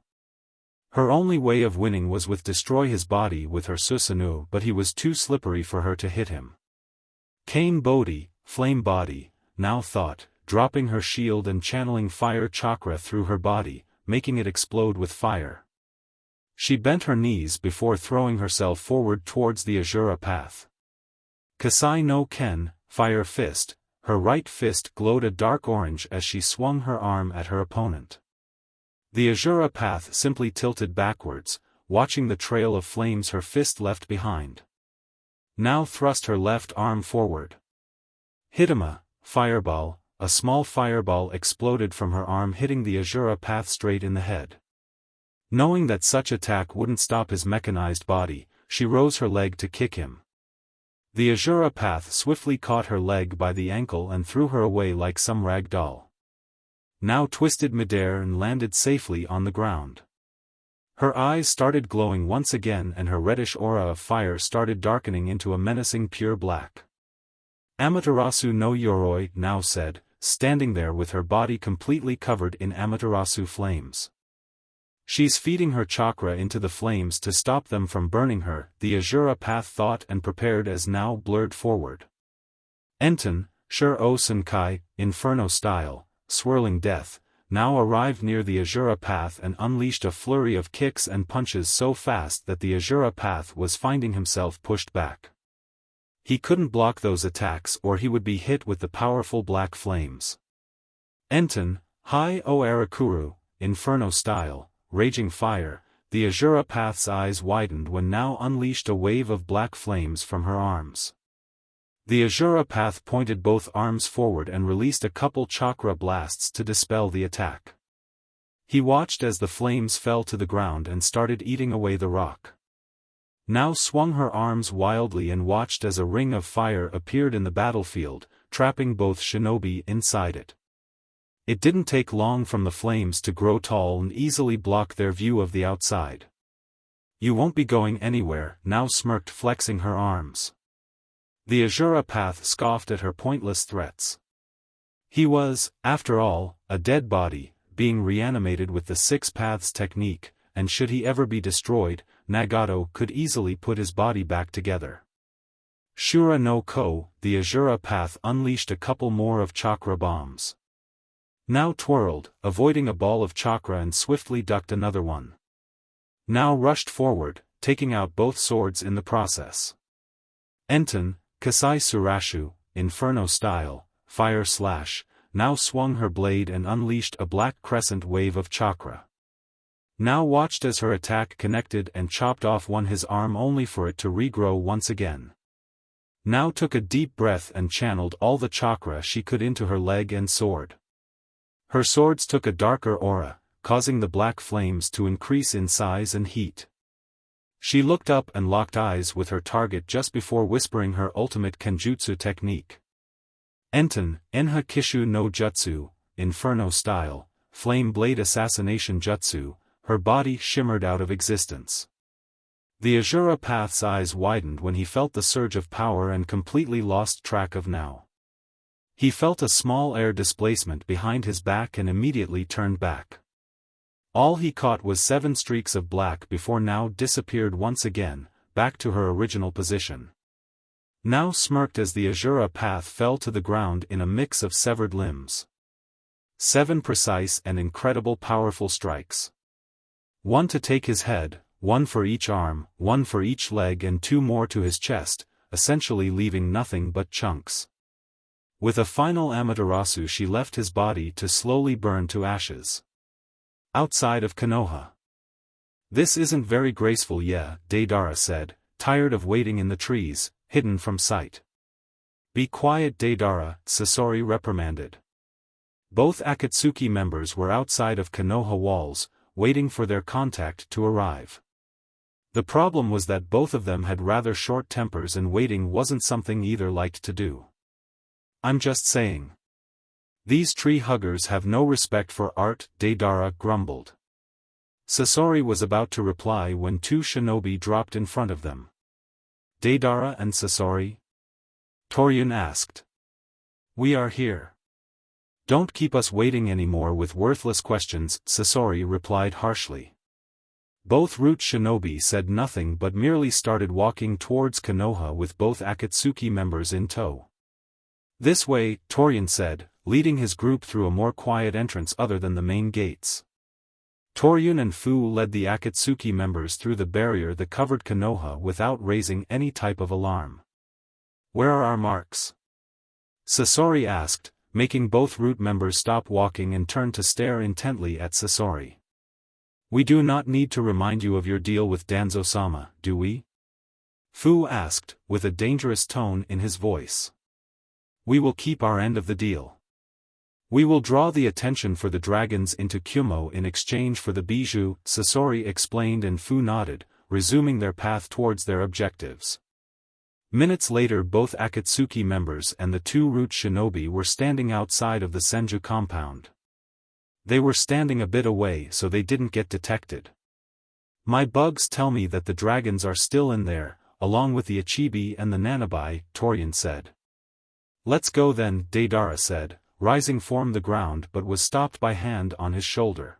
Her only way of winning was with destroy his body with her Susanoo, but he was too slippery for her to hit him. Kane Bodhi, flame body, now thought, dropping her shield and channeling fire chakra through her body, making it explode with fire. She bent her knees before throwing herself forward towards the Azura path. Kasai no Ken, fire fist, her right fist glowed a dark orange as she swung her arm at her opponent. The Azura path simply tilted backwards, watching the trail of flames her fist left behind. Now thrust her left arm forward. Hitama, fireball, a small fireball exploded from her arm hitting the Azura path straight in the head. Knowing that such attack wouldn't stop his mechanized body, she rose her leg to kick him. The Azura path swiftly caught her leg by the ankle and threw her away like some rag doll. Now twisted midair and landed safely on the ground. Her eyes started glowing once again and her reddish aura of fire started darkening into a menacing pure black. Amaterasu no Yoroi now said, standing there with her body completely covered in Amaterasu flames. She's feeding her chakra into the flames to stop them from burning her, the Azura path thought and prepared as now blurred forward. Enten, Shur-O Senkai, Inferno style, swirling death, now arrived near the Azura path and unleashed a flurry of kicks and punches so fast that the Azura path was finding himself pushed back. He couldn't block those attacks or he would be hit with the powerful black flames. Enten, Hai-O Arakuru, Inferno style, raging fire, the Azura path's eyes widened when now unleashed a wave of black flames from her arms. The Azura path pointed both arms forward and released a couple chakra blasts to dispel the attack. He watched as the flames fell to the ground and started eating away the rock. Now swung her arms wildly and watched as a ring of fire appeared in the battlefield, trapping both shinobi inside it. It didn't take long from the flames to grow tall and easily block their view of the outside. "You won't be going anywhere," now smirked flexing her arms. The Azura path scoffed at her pointless threats. He was, after all, a dead body, being reanimated with the Six Paths technique, and should he ever be destroyed, Nagato could easily put his body back together. Shura no Ko, the Azura path unleashed a couple more of chakra bombs. Now twirled, avoiding a ball of chakra and swiftly ducked another one. Now rushed forward, taking out both swords in the process. Enten, Kasai Surashu, Inferno style, fire slash, now swung her blade and unleashed a black crescent wave of chakra. Now watched as her attack connected and chopped off his arm only for it to regrow once again. Now took a deep breath and channeled all the chakra she could into her leg and sword. Her swords took a darker aura, causing the black flames to increase in size and heat. She looked up and locked eyes with her target just before whispering her ultimate kenjutsu technique. Enten, Enha Kishu no Jutsu, Inferno style, flame blade assassination jutsu, her body shimmered out of existence. The Azura path's eyes widened when he felt the surge of power and completely lost track of now. He felt a small air displacement behind his back and immediately turned back. All he caught was 7 streaks of black before now disappeared once again, back to her original position. Now smirked as the Azura path fell to the ground in a mix of severed limbs. 7 precise and incredible powerful strikes. 1 to take his head, 1 for each arm, 1 for each leg and 2 more to his chest, essentially leaving nothing but chunks. With a final Amaterasu she left his body to slowly burn to ashes. Outside of Konoha. "This isn't very graceful, yeah," Deidara said, tired of waiting in the trees, hidden from sight. "Be quiet, Deidara," Sasori reprimanded. Both Akatsuki members were outside of Konoha walls, waiting for their contact to arrive. The problem was that both of them had rather short tempers and waiting wasn't something either liked to do. "I'm just saying. These tree huggers have no respect for art," Deidara grumbled. Sasori was about to reply when 2 shinobi dropped in front of them. "Deidara and Sasori?" Toryun asked. "We are here. Don't keep us waiting anymore with worthless questions," Sasori replied harshly. Both root shinobi said nothing but merely started walking towards Konoha with both Akatsuki members in tow. This way, Torian said, leading his group through a more quiet entrance other than the main gates. Torian and Fu led the Akatsuki members through the barrier that covered Konoha without raising any type of alarm. "Where are our marks?" Sasori asked, making both route members stop walking and turn to stare intently at Sasori. "We do not need to remind you of your deal with Danzo-sama, do we?" Fu asked, with a dangerous tone in his voice. "We will keep our end of the deal. We will draw the attention for the dragons into Kumo in exchange for the bijou," Sasori explained, and Fu nodded, resuming their path towards their objectives. Minutes later, both Akatsuki members and the two root shinobi were standing outside of the Senju compound. They were standing a bit away so they didn't get detected. "My bugs tell me that the dragons are still in there, along with the Ichibi and the Nanabi," Torian said. "Let's go then," Deidara said, rising from the ground but was stopped by hand on his shoulder.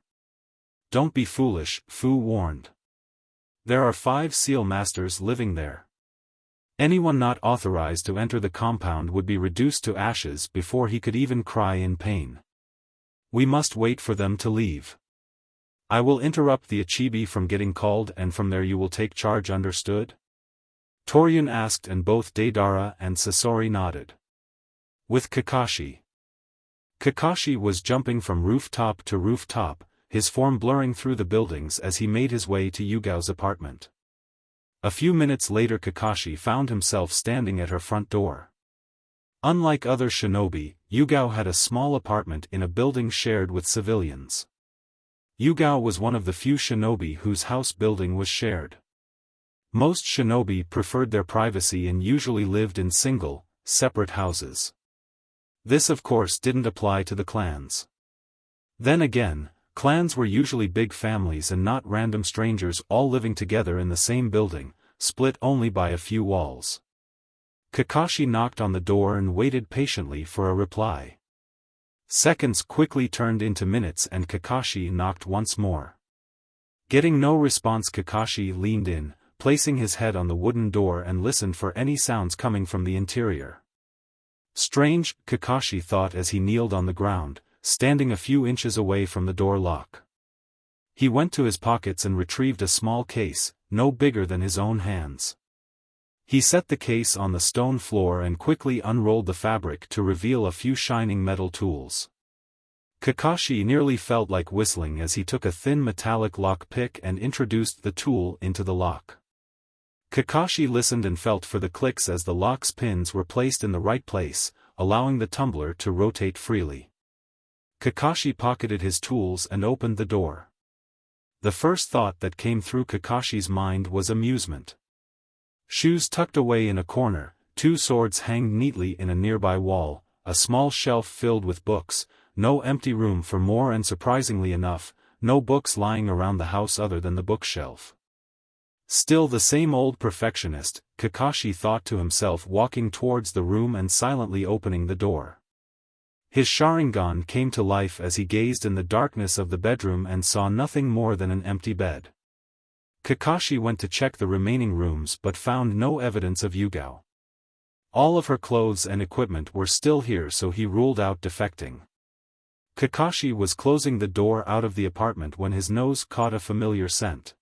"Don't be foolish," Fu warned. "There are 5 seal masters living there. Anyone not authorized to enter the compound would be reduced to ashes before he could even cry in pain. We must wait for them to leave. I will interrupt the Ichibi from getting called, and from there you will take charge, understood?" Torian asked, and both Deidara and Sasori nodded. "With Kakashi." Kakashi was jumping from rooftop to rooftop, his form blurring through the buildings as he made his way to Yugao's apartment. A few minutes later, Kakashi found himself standing at her front door. Unlike other shinobi, Yugao had a small apartment in a building shared with civilians. Yugao was one of the few shinobi whose house building was shared. Most shinobi preferred their privacy and usually lived in single, separate houses. This of course didn't apply to the clans. Then again, clans were usually big families and not random strangers all living together in the same building, split only by a few walls. Kakashi knocked on the door and waited patiently for a reply. Seconds quickly turned into minutes and Kakashi knocked once more. Getting no response, Kakashi leaned in, placing his head on the wooden door and listened for any sounds coming from the interior. Strange, Kakashi thought as he kneeled on the ground, standing a few inches away from the door lock. He went to his pockets and retrieved a small case, no bigger than his own hands. He set the case on the stone floor and quickly unrolled the fabric to reveal a few shining metal tools. Kakashi nearly felt like whistling as he took a thin metallic lock pick and introduced the tool into the lock. Kakashi listened and felt for the clicks as the lock's pins were placed in the right place, allowing the tumbler to rotate freely. Kakashi pocketed his tools and opened the door. The first thought that came through Kakashi's mind was amusement. Shoes tucked away in a corner, 2 swords hanged neatly in a nearby wall, a small shelf filled with books, no empty room for more, and surprisingly enough, no books lying around the house other than the bookshelf. Still the same old perfectionist, Kakashi thought to himself, walking towards the room and silently opening the door. His Sharingan came to life as he gazed in the darkness of the bedroom and saw nothing more than an empty bed. Kakashi went to check the remaining rooms but found no evidence of Yugao. All of her clothes and equipment were still here, so he ruled out defecting. Kakashi was closing the door out of the apartment when his nose caught a familiar scent.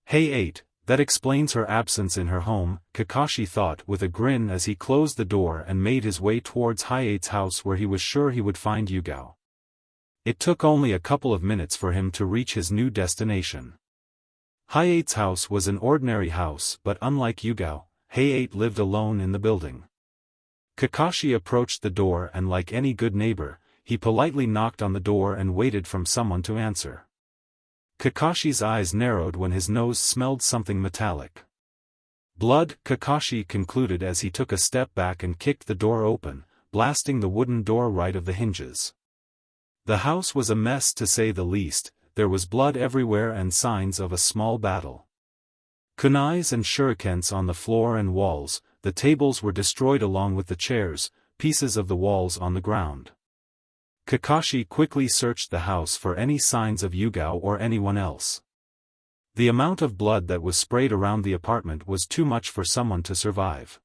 "Hey 8, that explains her absence in her home," Kakashi thought with a grin as he closed the door and made his way towards Hi-8's house, where he was sure he would find Yugao. It took only a couple of minutes for him to reach his new destination. Hi-8's house was an ordinary house, but unlike Yugao, Hi-8 lived alone in the building. Kakashi approached the door and, like any good neighbor, he politely knocked on the door and waited for someone to answer. Kakashi's eyes narrowed when his nose smelled something metallic. "Blood," Kakashi concluded as he took a step back and kicked the door open, blasting the wooden door right of the hinges. The house was a mess to say the least, there was blood everywhere and signs of a small battle. Kunais and shurikens on the floor and walls, the tables were destroyed along with the chairs, pieces of the walls on the ground. Kakashi quickly searched the house for any signs of Yugao or anyone else. The amount of blood that was sprayed around the apartment was too much for someone to survive.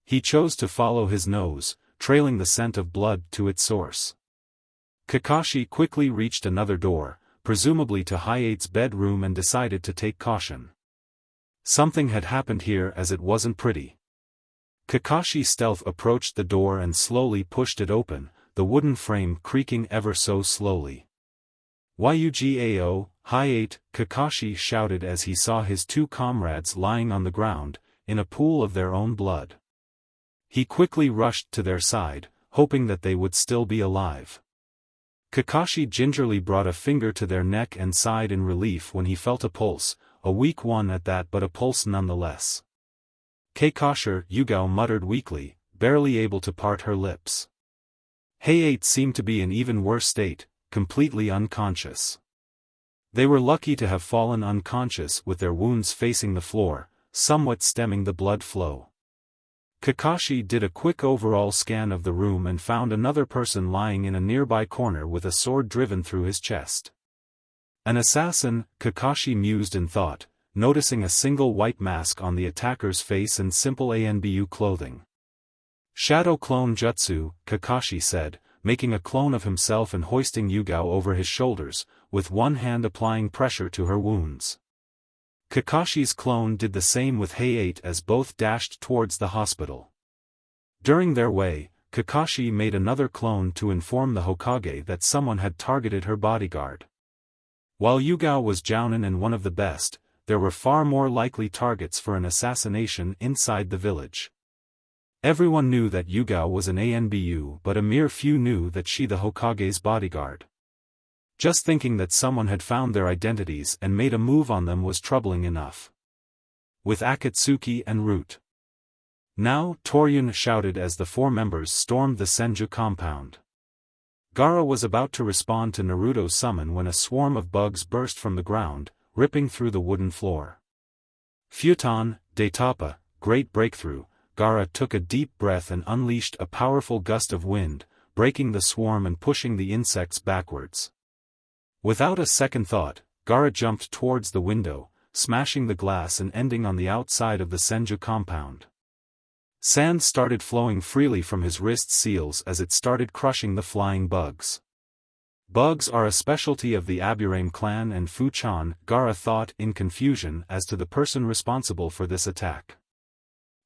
He chose to follow his nose, trailing the scent of blood to its source. Kakashi quickly reached another door, presumably to Hi-8's bedroom, and decided to take caution. Something had happened here, as it wasn't pretty. Kakashi stealth approached the door and slowly pushed it open, the wooden frame creaking ever so slowly. "Yugao, Hi-8," Kakashi shouted as he saw his two comrades lying on the ground, in a pool of their own blood. He quickly rushed to their side, hoping that they would still be alive. Kakashi gingerly brought a finger to their neck and sighed in relief when he felt a pulse, a weak one at that, but a pulse nonetheless. "Kakashi," Yugao muttered weakly, barely able to part her lips. Hi-8 seemed to be in even worse state, completely unconscious. They were lucky to have fallen unconscious with their wounds facing the floor, somewhat stemming the blood flow. Kakashi did a quick overall scan of the room and found another person lying in a nearby corner with a sword driven through his chest. An assassin, Kakashi mused in thought, noticing a single white mask on the attacker's face and simple ANBU clothing. "Shadow clone jutsu," Kakashi said, making a clone of himself and hoisting Yugao over his shoulders, with one hand applying pressure to her wounds. Kakashi's clone did the same with Hi-8 as both dashed towards the hospital. During their way, Kakashi made another clone to inform the Hokage that someone had targeted her bodyguard. While Yugao was jounin and one of the best, there were far more likely targets for an assassination inside the village. Everyone knew that Yugao was an ANBU, but a mere few knew that she the Hokage's bodyguard. Just thinking that someone had found their identities and made a move on them was troubling enough. With Akatsuki and Root. "Now," Toryun shouted as the four members stormed the Senju compound. Gaara was about to respond to Naruto's summon when a swarm of bugs burst from the ground, ripping through the wooden floor. "Futon, Daitapa, great breakthrough." Gaara took a deep breath and unleashed a powerful gust of wind, breaking the swarm and pushing the insects backwards. Without a second thought, Gaara jumped towards the window, smashing the glass and ending on the outside of the Senju compound. Sand started flowing freely from his wrist seals as it started crushing the flying bugs. Bugs are a specialty of the Aburame clan and Fuchan, Gaara thought in confusion as to the person responsible for this attack.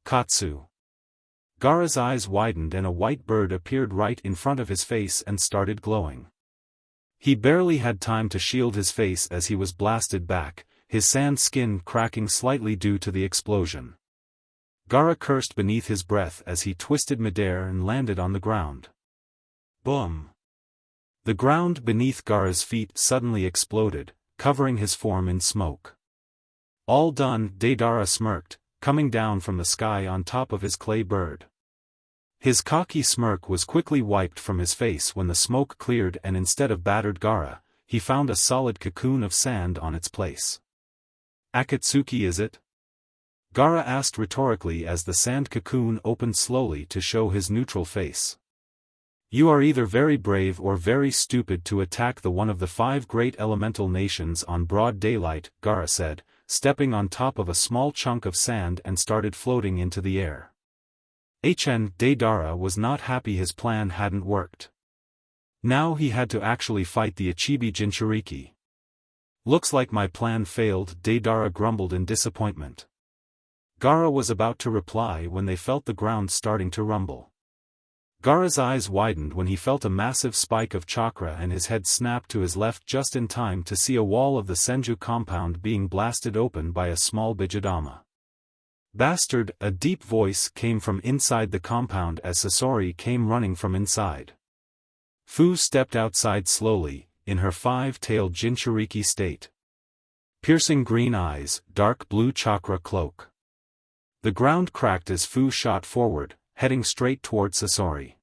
Katsu. Gaara's eyes widened and a white bird appeared right in front of his face and started glowing. He barely had time to shield his face as he was blasted back, his sand skin cracking slightly due to the explosion. Gaara cursed beneath his breath as he twisted midair and landed on the ground. Boom! The ground beneath Gaara's feet suddenly exploded, covering his form in smoke. "All done," Deidara smirked, coming down from the sky on top of his clay bird. His cocky smirk was quickly wiped from his face when the smoke cleared and instead of battered Gaara, he found a solid cocoon of sand on its place. "Akatsuki is it?" Gaara asked rhetorically as the sand cocoon opened slowly to show his neutral face. "You are either very brave or very stupid to attack the one of the 5 great elemental nations on broad daylight," Gaara said, stepping on top of a small chunk of sand and started floating into the air. Deidara was not happy his plan hadn't worked. Now he had to actually fight the Ichibi Jinchuriki. "Looks like my plan failed," Deidara grumbled in disappointment. Gaara was about to reply when they felt the ground starting to rumble. Gaara's eyes widened when he felt a massive spike of chakra and his head snapped to his left just in time to see a wall of the Senju compound being blasted open by a small Bijadama. "Bastard!" A deep voice came from inside the compound as Sasori came running from inside. Fu stepped outside slowly, in her 5-tailed Jinchuriki state. Piercing green eyes, dark blue chakra cloak. The ground cracked as Fu shot forward, heading straight toward Sasori.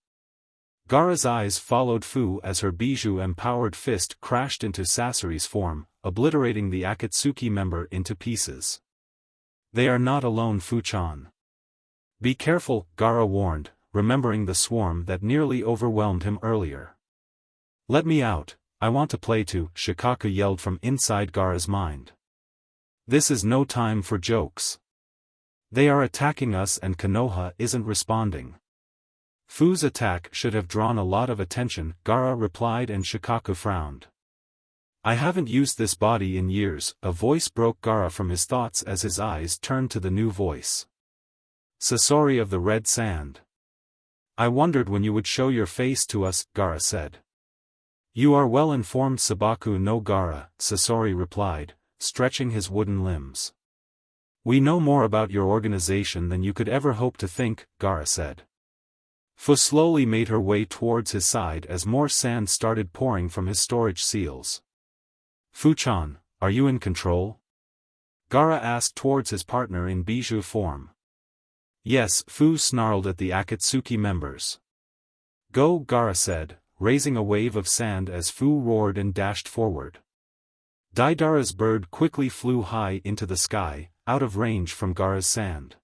Gaara's eyes followed Fu as her Bijou-empowered fist crashed into Sasori's form, obliterating the Akatsuki member into pieces. "They are not alone, Fuchan. Be careful," Gaara warned, remembering the swarm that nearly overwhelmed him earlier. "Let me out, I want to play too," Shikaku yelled from inside Gaara's mind. "This is no time for jokes. They are attacking us and Konoha isn't responding." Fu's attack should have drawn a lot of attention, Gaara replied, and Shikaku frowned. I haven't used this body in years, a voice broke Gaara from his thoughts as his eyes turned to the new voice. Sasori of the Red Sand. I wondered when you would show your face to us, Gaara said. You are well informed, Sabaku no Gaara, Sasori replied, stretching his wooden limbs. We know more about your organization than you could ever hope to think, Gaara said. Fu slowly made her way towards his side as more sand started pouring from his storage seals. Fu-chan, are you in control? Gaara asked towards his partner in bijou form. Yes, Fu snarled at the Akatsuki members. Go, Gaara said, raising a wave of sand as Fu roared and dashed forward. Deidara's bird quickly flew high into the sky, out of range from Gaara's sand.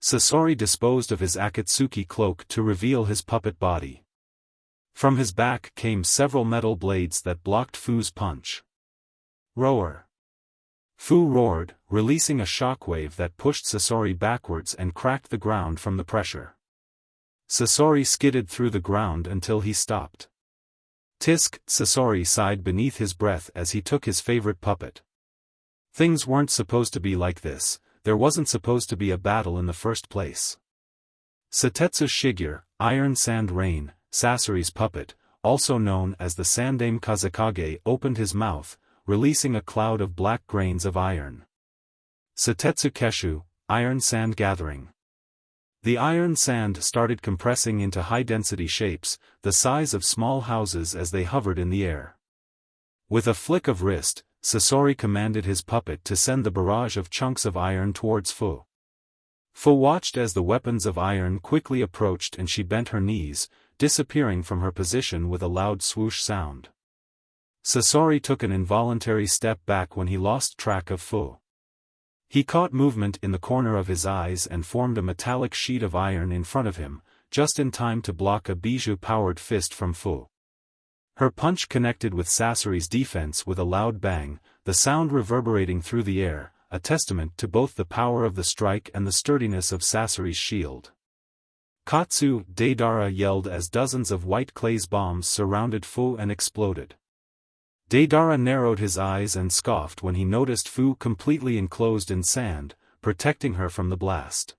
Sasori disposed of his Akatsuki cloak to reveal his puppet body. From his back came several metal blades that blocked Fu's punch. Roar! Fu roared, releasing a shockwave that pushed Sasori backwards and cracked the ground from the pressure. Sasori skidded through the ground until he stopped. Tisk, Sasori sighed beneath his breath as he took his favorite puppet. Things weren't supposed to be like this, there wasn't supposed to be a battle in the first place. Satetsu Shigure, Iron Sand Rain, Sasori's puppet, also known as the Sandaime Kazekage, opened his mouth, releasing a cloud of black grains of iron. Satetsu Keshu, Iron Sand Gathering. The iron sand started compressing into high-density shapes, the size of small houses as they hovered in the air. With a flick of wrist, Sasori commanded his puppet to send the barrage of chunks of iron towards Fu. Fu watched as the weapons of iron quickly approached and she bent her knees, disappearing from her position with a loud swoosh sound. Sasori took an involuntary step back when he lost track of Fu. He caught movement in the corner of his eyes and formed a metallic sheet of iron in front of him, just in time to block a bijou-powered fist from Fu. Her punch connected with Sasori's defense with a loud bang, the sound reverberating through the air, a testament to both the power of the strike and the sturdiness of Sasori's shield. Katsu, Deidara yelled as dozens of white clays bombs surrounded Fu and exploded. Deidara narrowed his eyes and scoffed when he noticed Fu completely enclosed in sand, protecting her from the blast.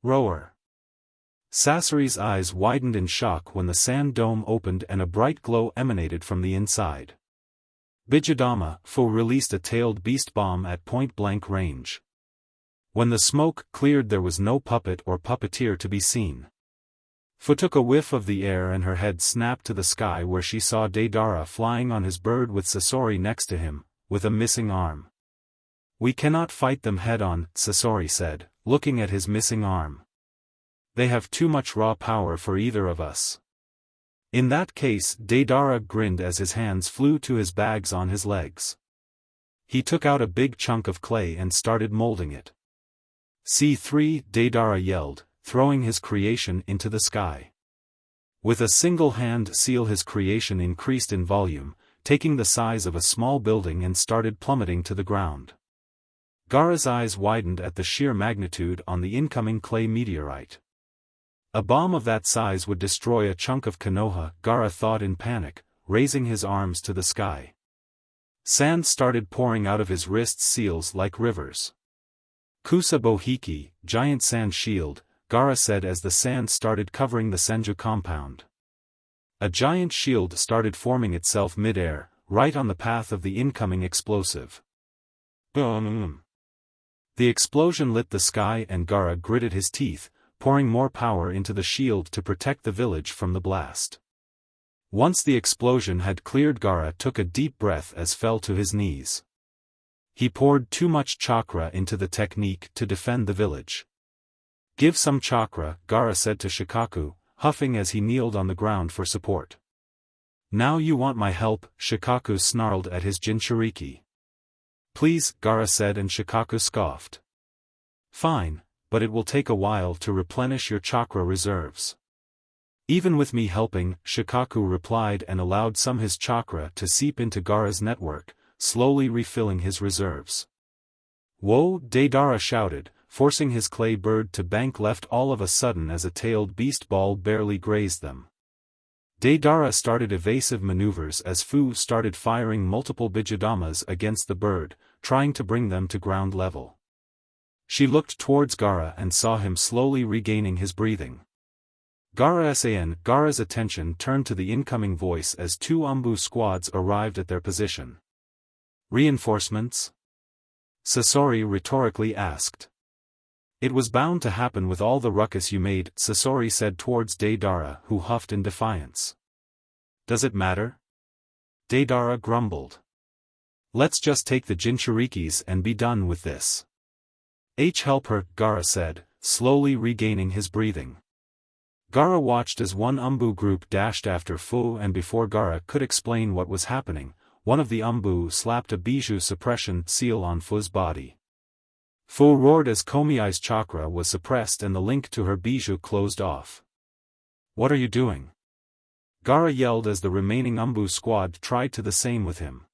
Roar! Sasori's eyes widened in shock when the sand dome opened and a bright glow emanated from the inside. Bijudama, Fu released a tailed beast bomb at point-blank range. When the smoke cleared, there was no puppet or puppeteer to be seen. Fu took a whiff of the air and her head snapped to the sky where she saw Deidara flying on his bird with Sasori next to him, with a missing arm. We cannot fight them head-on, Sasori said, looking at his missing arm. They have too much raw power for either of us. In that case, Deidara grinned as his hands flew to his bags on his legs. He took out a big chunk of clay and started molding it. C3, Deidara yelled, throwing his creation into the sky. With a single hand seal, his creation increased in volume, taking the size of a small building and started plummeting to the ground. Gaara's eyes widened at the sheer magnitude on the incoming clay meteorite. A bomb of that size would destroy a chunk of Konoha, Gaara thought in panic, raising his arms to the sky. Sand started pouring out of his wrist seals like rivers. Kusa Bohiki, giant sand shield, Gaara said as the sand started covering the Senju compound. A giant shield started forming itself mid-air, right on the path of the incoming explosive. Boom! The explosion lit the sky and Gaara gritted his teeth, pouring more power into the shield to protect the village from the blast. Once the explosion had cleared, Gaara took a deep breath as fell to his knees. He poured too much chakra into the technique to defend the village. Give some chakra, Gaara said to Shikaku, huffing as he kneeled on the ground for support. Now you want my help, Shikaku snarled at his Jinchuriki. Please, Gaara said, and Shikaku scoffed. Fine, but it will take a while to replenish your chakra reserves. Even with me helping, Shikaku replied and allowed some his chakra to seep into Gaara's network, slowly refilling his reserves. Whoa, Deidara shouted, forcing his clay bird to bank left all of a sudden as a tailed beast ball barely grazed them. Deidara started evasive maneuvers as Fu started firing multiple bijudamas against the bird, trying to bring them to ground level. She looked towards Gaara and saw him slowly regaining his breathing. Gaara's attention turned to the incoming voice as two Umbu squads arrived at their position. Reinforcements? Sasori rhetorically asked. It was bound to happen with all the ruckus you made, Sasori said towards Deidara, who huffed in defiance. Does it matter? Deidara grumbled. Let's just take the Jinchurikis and be done with this. Help her, Gaara said, slowly regaining his breathing. Gaara watched as one Umbu group dashed after Fu, and before Gaara could explain what was happening, one of the Umbu slapped a bijou suppression seal on Fu's body. Fu roared as Komiai's chakra was suppressed and the link to her bijou closed off. What are you doing? Gaara yelled as the remaining Umbu squad tried to the same with him.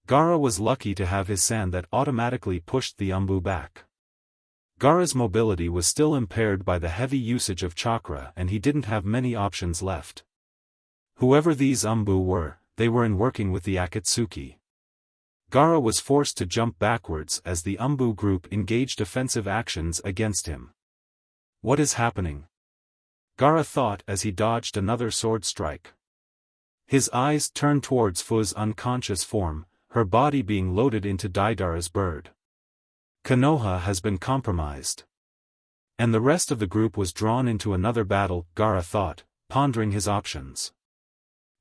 Gaara was lucky to have his sand that automatically pushed the Umbu back. Gaara's mobility was still impaired by the heavy usage of chakra and he didn't have many options left. Whoever these Umbu were, they were in working with the Akatsuki. Gaara was forced to jump backwards as the Umbu group engaged offensive actions against him. What is happening? Gaara thought as he dodged another sword strike. His eyes turned towards Fu's unconscious form, her body being loaded into Deidara's bird. Konoha has been compromised. And the rest of the group was drawn into another battle, Gaara thought, pondering his options.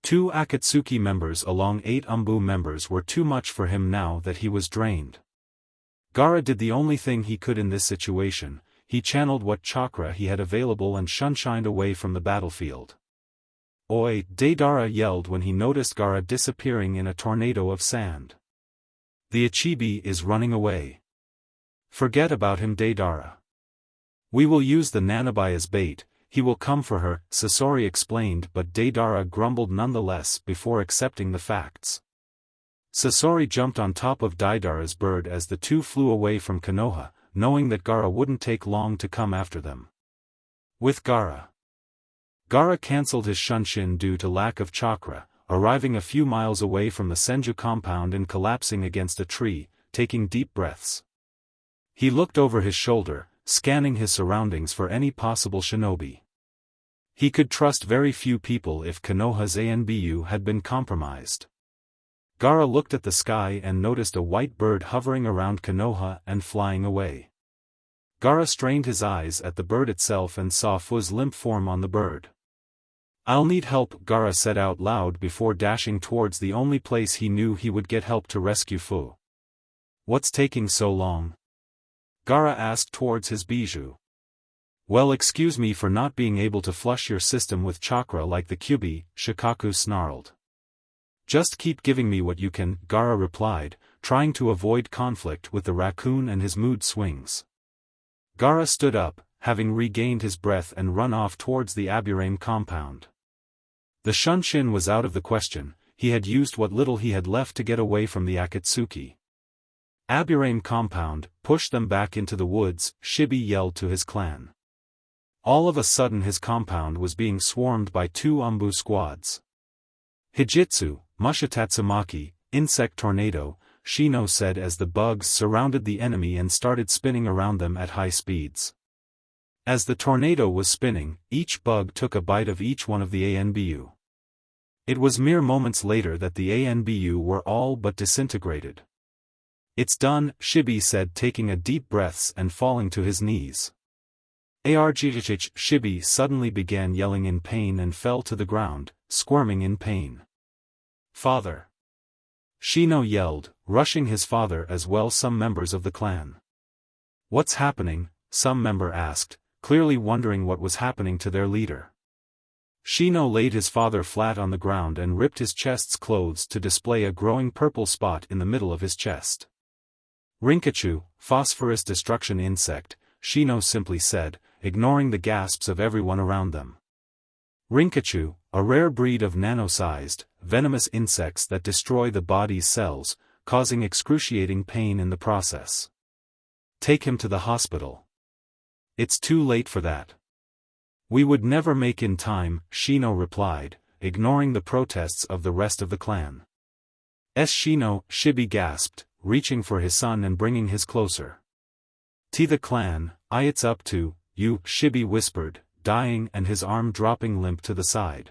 2 Akatsuki members along 8 Umbu members were too much for him now that he was drained. Gaara did the only thing he could in this situation, he channeled what chakra he had available and shunshined away from the battlefield. Oi! Deidara yelled when he noticed Gaara disappearing in a tornado of sand. The Ichibi is running away. Forget about him, Deidara. We will use the Nanabai as bait, he will come for her, Sasori explained, but Deidara grumbled nonetheless before accepting the facts. Sasori jumped on top of Deidara's bird as the two flew away from Konoha, knowing that Gaara wouldn't take long to come after them. With Gaara cancelled his shunshin due to lack of chakra, arriving a few miles away from the Senju compound and collapsing against a tree, taking deep breaths. He looked over his shoulder, scanning his surroundings for any possible shinobi. He could trust very few people if Konoha's ANBU had been compromised. Gaara looked at the sky and noticed a white bird hovering around Konoha and flying away. Gaara strained his eyes at the bird itself and saw Fu's limp form on the bird. I'll need help, Gaara said out loud before dashing towards the only place he knew he would get help to rescue Fu. What's taking so long? Gaara asked towards his bijou. Well, excuse me for not being able to flush your system with chakra like the Kyubi, Shikaku snarled. Just keep giving me what you can, Gaara replied, trying to avoid conflict with the raccoon and his mood swings. Gaara stood up, having regained his breath and run off towards the Aburame compound. The shunshin was out of the question, he had used what little he had left to get away from the Akatsuki. Aburame compound, push them back into the woods, Shibi yelled to his clan. All of a sudden his compound was being swarmed by 2 Umbu squads. Hijitsu, Mushitatsumaki, insect tornado, Shino said as the bugs surrounded the enemy and started spinning around them at high speeds. As the tornado was spinning, each bug took a bite of each one of the ANBU. It was mere moments later that the ANBU were all but disintegrated. It's done, Shibi said, taking a deep breaths and falling to his knees. Argh, Shibi suddenly began yelling in pain and fell to the ground, squirming in pain. Father! Shino yelled, rushing his father as well some members of the clan. What's happening? Some member asked, clearly wondering what was happening to their leader. Shino laid his father flat on the ground and ripped his chest's clothes to display a growing purple spot in the middle of his chest. Rinkachu, phosphorus destruction insect, Shino simply said, ignoring the gasps of everyone around them. Rinkachu, a rare breed of nano-sized, venomous insects that destroy the body's cells, causing excruciating pain in the process. Take him to the hospital. It's too late for that. We would never make in time, Shino replied, ignoring the protests of the rest of the clan. Shino, Shibi gasped, reaching for his son and bringing his closer. To the clan, it's up to you, Shibi whispered, dying and his arm dropping limp to the side.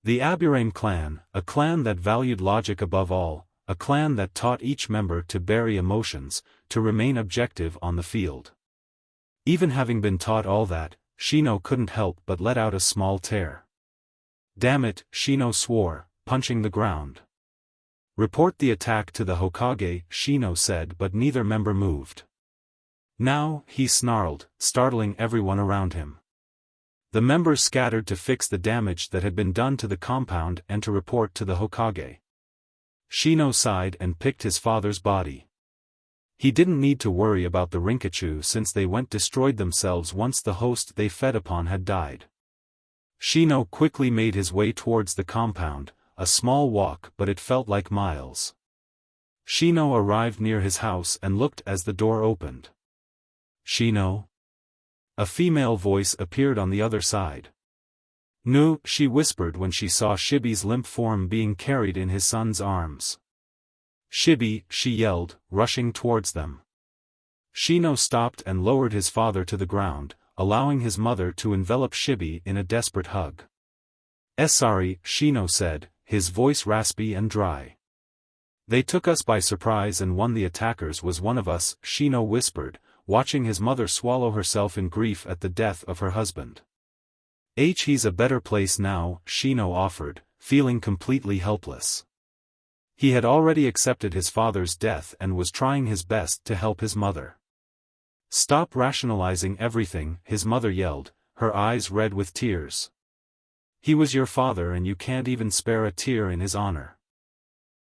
The Aburame clan, a clan that valued logic above all, a clan that taught each member to bury emotions, to remain objective on the field. Even having been taught all that, Shino couldn't help but let out a small tear. Damn it, Shino swore, punching the ground. Report the attack to the Hokage, Shino said, but neither member moved. Now, he snarled, startling everyone around him. The members scattered to fix the damage that had been done to the compound and to report to the Hokage. Shino sighed and picked his father's body. He didn't need to worry about the Rinkachu since they went destroyed themselves once the host they fed upon had died. Shino quickly made his way towards the compound, a small walk but it felt like miles. Shino arrived near his house and looked as the door opened. Shino? A female voice appeared on the other side. No, she whispered when she saw Shibi's limp form being carried in his son's arms. Shibi, she yelled, rushing towards them. Shino stopped and lowered his father to the ground, allowing his mother to envelop Shibi in a desperate hug. Sorry, Shino said, his voice raspy and dry. They took us by surprise and one of the attackers was one of us, Shino whispered, watching his mother swallow herself in grief at the death of her husband. He's a better place now, Shino offered, feeling completely helpless. He had already accepted his father's death and was trying his best to help his mother. Stop rationalizing everything, his mother yelled, her eyes red with tears. He was your father and you can't even spare a tear in his honor.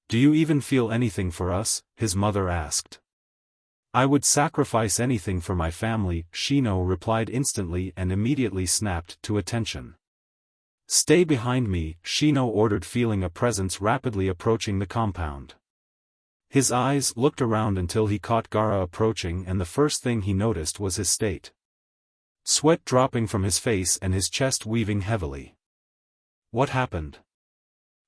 Do you even feel anything for us? His mother asked. I would sacrifice anything for my family, Shino replied instantly and immediately snapped to attention. Stay behind me, Shino ordered, feeling a presence rapidly approaching the compound. His eyes looked around until he caught Gaara approaching and the first thing he noticed was his state. Sweat dropping from his face and his chest weaving heavily. What happened?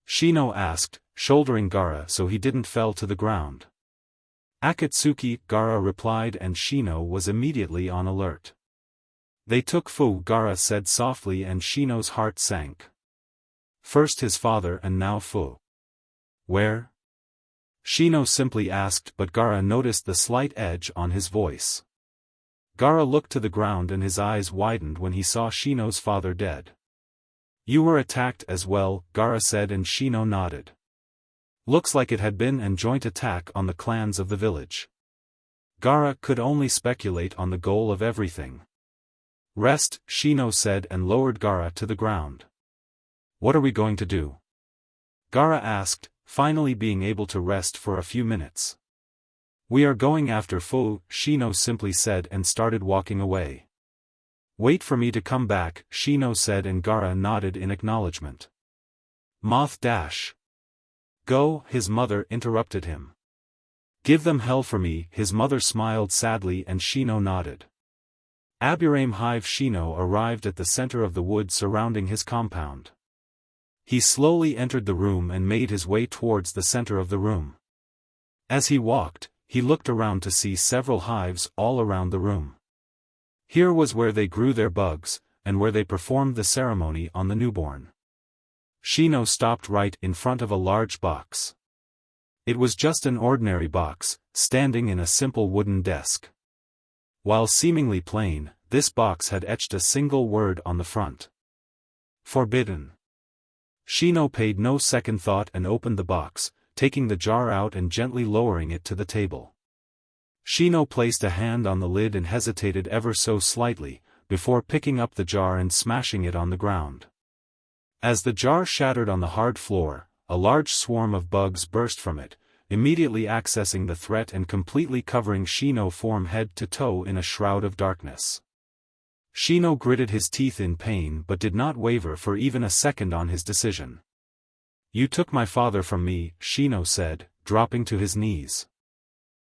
Shino asked, shouldering Gaara so he didn't fell to the ground. Akatsuki, Gaara replied and Shino was immediately on alert. They took Fu, Gaara said softly and Shino's heart sank. First his father and now Fu. Where? Shino simply asked but Gaara noticed the slight edge on his voice. Gaara looked to the ground and his eyes widened when he saw Shino's father dead. You were attacked as well, Gaara said and Shino nodded. Looks like it had been a joint attack on the clans of the village. Gaara could only speculate on the goal of everything. Rest, Shino said and lowered Gaara to the ground. What are we going to do? Gaara asked, finally being able to rest for a few minutes. We are going after Fu, Shino simply said and started walking away. Wait for me to come back, Shino said and Gaara nodded in acknowledgement. Moth dash. Go, his mother interrupted him. Give them hell for me, his mother smiled sadly and Shino nodded. Aburame Hive Shino arrived at the center of the wood surrounding his compound. He slowly entered the room and made his way towards the center of the room. As he walked, he looked around to see several hives all around the room. Here was where they grew their bugs, and where they performed the ceremony on the newborn. Shino stopped right in front of a large box. It was just an ordinary box, standing in a simple wooden desk. While seemingly plain, this box had etched a single word on the front. Forbidden. Shino paid no second thought and opened the box, taking the jar out and gently lowering it to the table. Shino placed a hand on the lid and hesitated ever so slightly, before picking up the jar and smashing it on the ground. As the jar shattered on the hard floor, a large swarm of bugs burst from it, immediately accessing the threat and completely covering Shino from head to toe in a shroud of darkness. Shino gritted his teeth in pain but did not waver for even a second on his decision. You took my father from me, Shino said, dropping to his knees.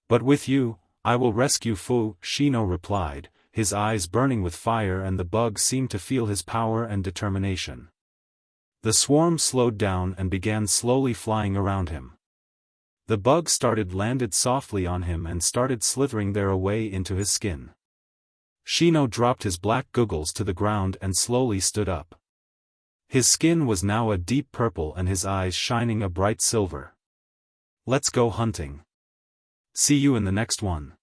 But with you, I will rescue Fu, Shino replied, his eyes burning with fire, and the bug seemed to feel his power and determination. The swarm slowed down and began slowly flying around him. The bug landed softly on him and started slithering their way into his skin. Shino dropped his black goggles to the ground and slowly stood up. His skin was now a deep purple and his eyes shining a bright silver. Let's go hunting. See you in the next one.